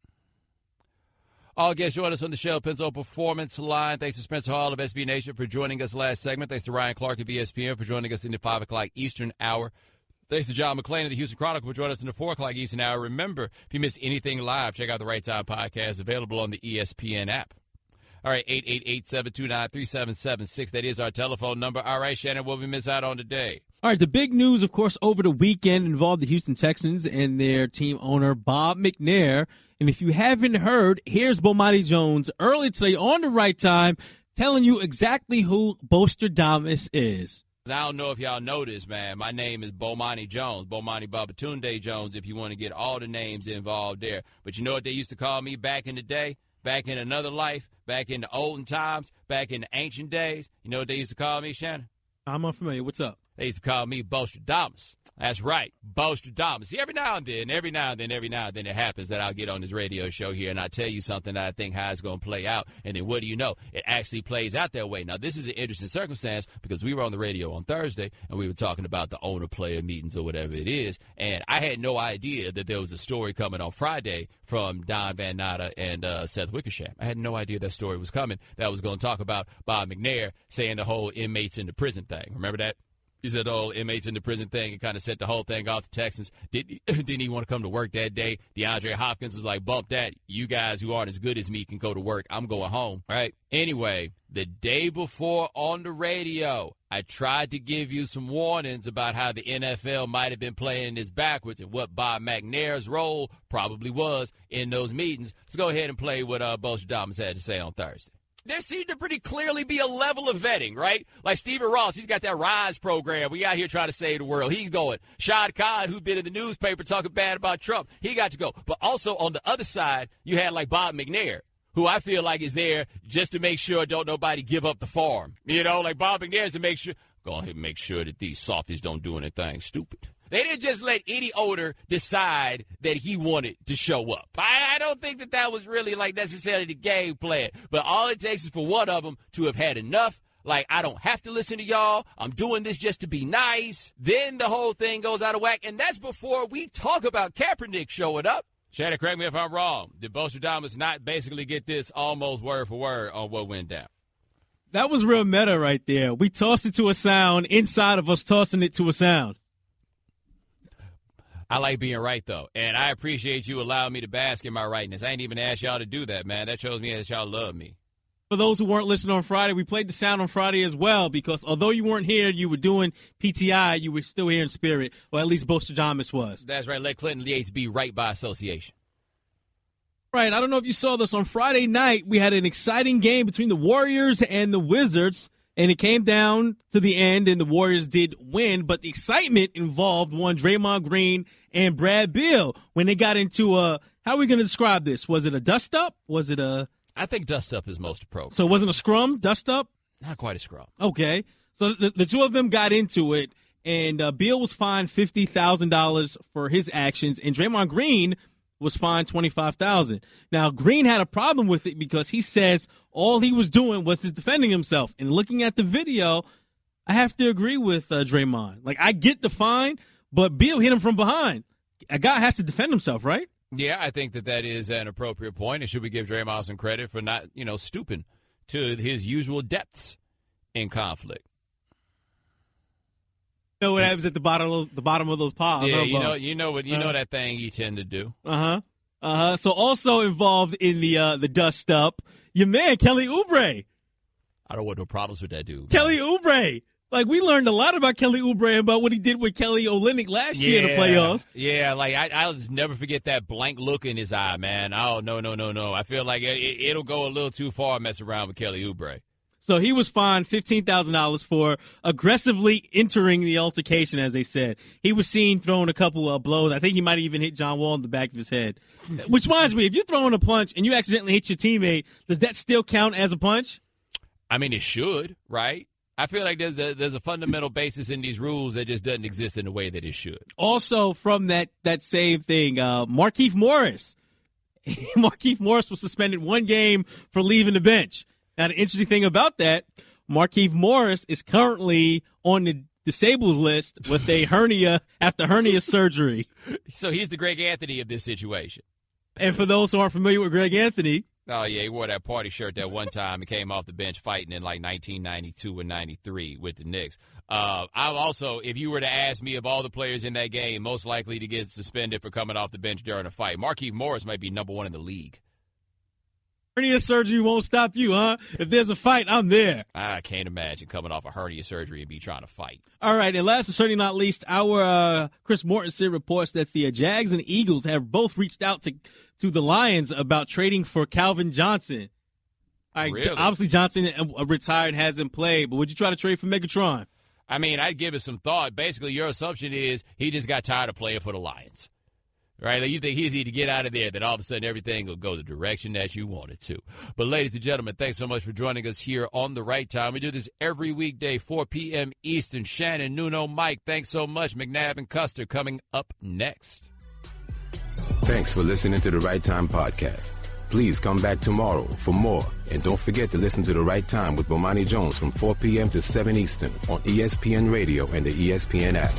All guests join us on the Shell Pennzoil Performance Line. Thanks to Spencer Hall of SB Nation for joining us last segment. Thanks to Ryan Clark of ESPN for joining us in the 5 o'clock Eastern hour. Thanks to John McClain of the Houston Chronicle for joining us in the 4 o'clock Eastern hour. Remember, if you missed anything live, check out the Right Time podcast available on the ESPN app. All right, 888-729-3776. That is our telephone number. All right, Shannon, what we miss out on today? All right, the big news, of course, over the weekend involved the Houston Texans and their team owner, Bob McNair. And if you haven't heard, here's Bomani Jones early today on The Right Time telling you exactly who Bostradamus is. I don't know if y'all know this, man. My name is Bomani Jones, Bomani Babatunde Jones, if you want to get all the names involved there. But you know what they used to call me back in the day? Back in another life, back in the olden times, back in the ancient days. You know what they used to call me, Shannon? I'm unfamiliar. What's up? They used to call me Bostradamus. That's right, Bostradamus. See, every now and then it happens that I'll get on this radio show here and I tell you something that I think how it's going to play out. And then what do you know? It actually plays out that way. Now, this is an interesting circumstance because we were on the radio on Thursday and we were talking about the owner-player meetings or whatever it is. And I had no idea that there was a story coming on Friday from Don Van Natta and Seth Wickersham. I had no idea that story was coming. That was going to talk about Bob McNair saying the whole inmates in the prison thing. Remember that? He said the whole inmates in the prison thing and kind of set the whole thing off the Texans. Didn't he want to come to work that day? DeAndre Hopkins was like, bump that. You guys who aren't as good as me can go to work. I'm going home. All right. Anyway, the day before on the radio, I tried to give you some warnings about how the NFL might have been playing this backwards and what Bob McNair's role probably was in those meetings. Let's go ahead and play what Bostradamus had to say on Thursday. there seemed to pretty clearly be a level of vetting, right? Like Stephen Ross, he's got that RISE program. We out here trying to save the world. He's going. Shad Khan, who's been in the newspaper talking bad about Trump, he got to go. But also on the other side, you had like Bob McNair, who I feel like is there just to make sure don't nobody give up the farm. You know, like Bob McNair is to make sure, go ahead and make sure that these softies don't do anything stupid. They didn't just let any owner decide that he wanted to show up. I don't think that was really like necessarily the game plan. But all it takes is for one of them to have had enough. Like, I don't have to listen to y'all. I'm doing this just to be nice. Then the whole thing goes out of whack. And that's before we talk about Kaepernick showing up. Shannon, correct me if I'm wrong. Did Bostradamus not basically get this almost word for word on what went down? That was real meta right there. We tossed it to a sound inside of us tossing it to a sound. I like being right, though, and I appreciate you allowing me to bask in my rightness. I ain't even asked y'all to do that, man. That shows me that y'all love me. For those who weren't listening on Friday, we played the sound on Friday as well because although you weren't here, you were doing PTI, you were still here in spirit, or at least Bostradamus was. That's right. Let Clinton Yates be right by association. Right. I don't know if you saw this. On Friday night, we had an exciting game between the Warriors and the Wizards. And it came down to the end, and the Warriors did win. But the excitement involved one Draymond Green and Brad Beal when they got into how are we going to describe this? Was it a dust-up? Was it a – I think dust-up is most appropriate. So it wasn't a scrum, dust-up? Not quite a scrum. Okay. So the two of them got into it, and Beal was fined $50,000 for his actions, and Draymond Green – was fined $25,000. Now, Green had a problem with it because he says all he was doing was just defending himself. And looking at the video, I have to agree with Draymond. Like, I get the fine, but Beal hit him from behind. A guy has to defend himself, right? Yeah, I think that is an appropriate point. And should we give Draymond some credit for not, stooping to his usual depths in conflict? You know what happens at the bottom of those piles. Yeah, you know that thing you tend to do. So also involved in the dust up, your man Kelly Oubre. I don't want no problems with that dude. Kelly Oubre. Like, we learned a lot about Kelly Oubre about what he did with Kelly Olynyk last year in the playoffs. Yeah, like I'll just never forget that blank look in his eye, man. Oh no. I feel like it'll go a little too far messing around with Kelly Oubre. So he was fined $15,000 for aggressively entering the altercation, as they said. He was seen throwing a couple of blows. I think he might have even hit John Wall in the back of his head. Which reminds me, if you're throwing a punch and you accidentally hit your teammate, does that still count as a punch? I mean, it should, right? I feel like there's a fundamental basis in these rules that just doesn't exist in the way that it should. Also, from that same thing, Markieff Morris. Markieff Morris was suspended 1 game for leaving the bench. Now, the interesting thing about that, Markieff Morris is currently on the disabled list with a hernia after hernia surgery. So he's the Greg Anthony of this situation. And for those who aren't familiar with Greg Anthony. Oh, yeah, he wore that party shirt that one time and came off the bench fighting in like 1992 and 93 with the Knicks. I'm also, if you were to ask me of all the players in that game most likely to get suspended for coming off the bench during a fight, Markieff Morris might be number 1 in the league. Hernia surgery won't stop you, huh? If there's a fight, I'm there. I can't imagine coming off a hernia surgery and be trying to fight. All right, and last but certainly not least, our Chris Mortensen reports that the Jags and Eagles have both reached out to the Lions about trading for Calvin Johnson. All right, really? Obviously, Johnson retired and hasn't played, but would you try to trade for Megatron? I mean, I'd give it some thought. Basically, your assumption is he just got tired of playing for the Lions. Right? Like you think he's easy to get out of there, then all of a sudden everything will go the direction that you want it to. But ladies and gentlemen, thanks so much for joining us here on The Right Time. We do this every weekday, 4 p.m. Eastern. Shannon, Nuno, Mike, thanks so much. McNabb and Custer coming up next. Thanks for listening to The Right Time podcast. Please come back tomorrow for more. And don't forget to listen to The Right Time with Bomani Jones from 4 p.m. to 7 Eastern on ESPN Radio and the ESPN app.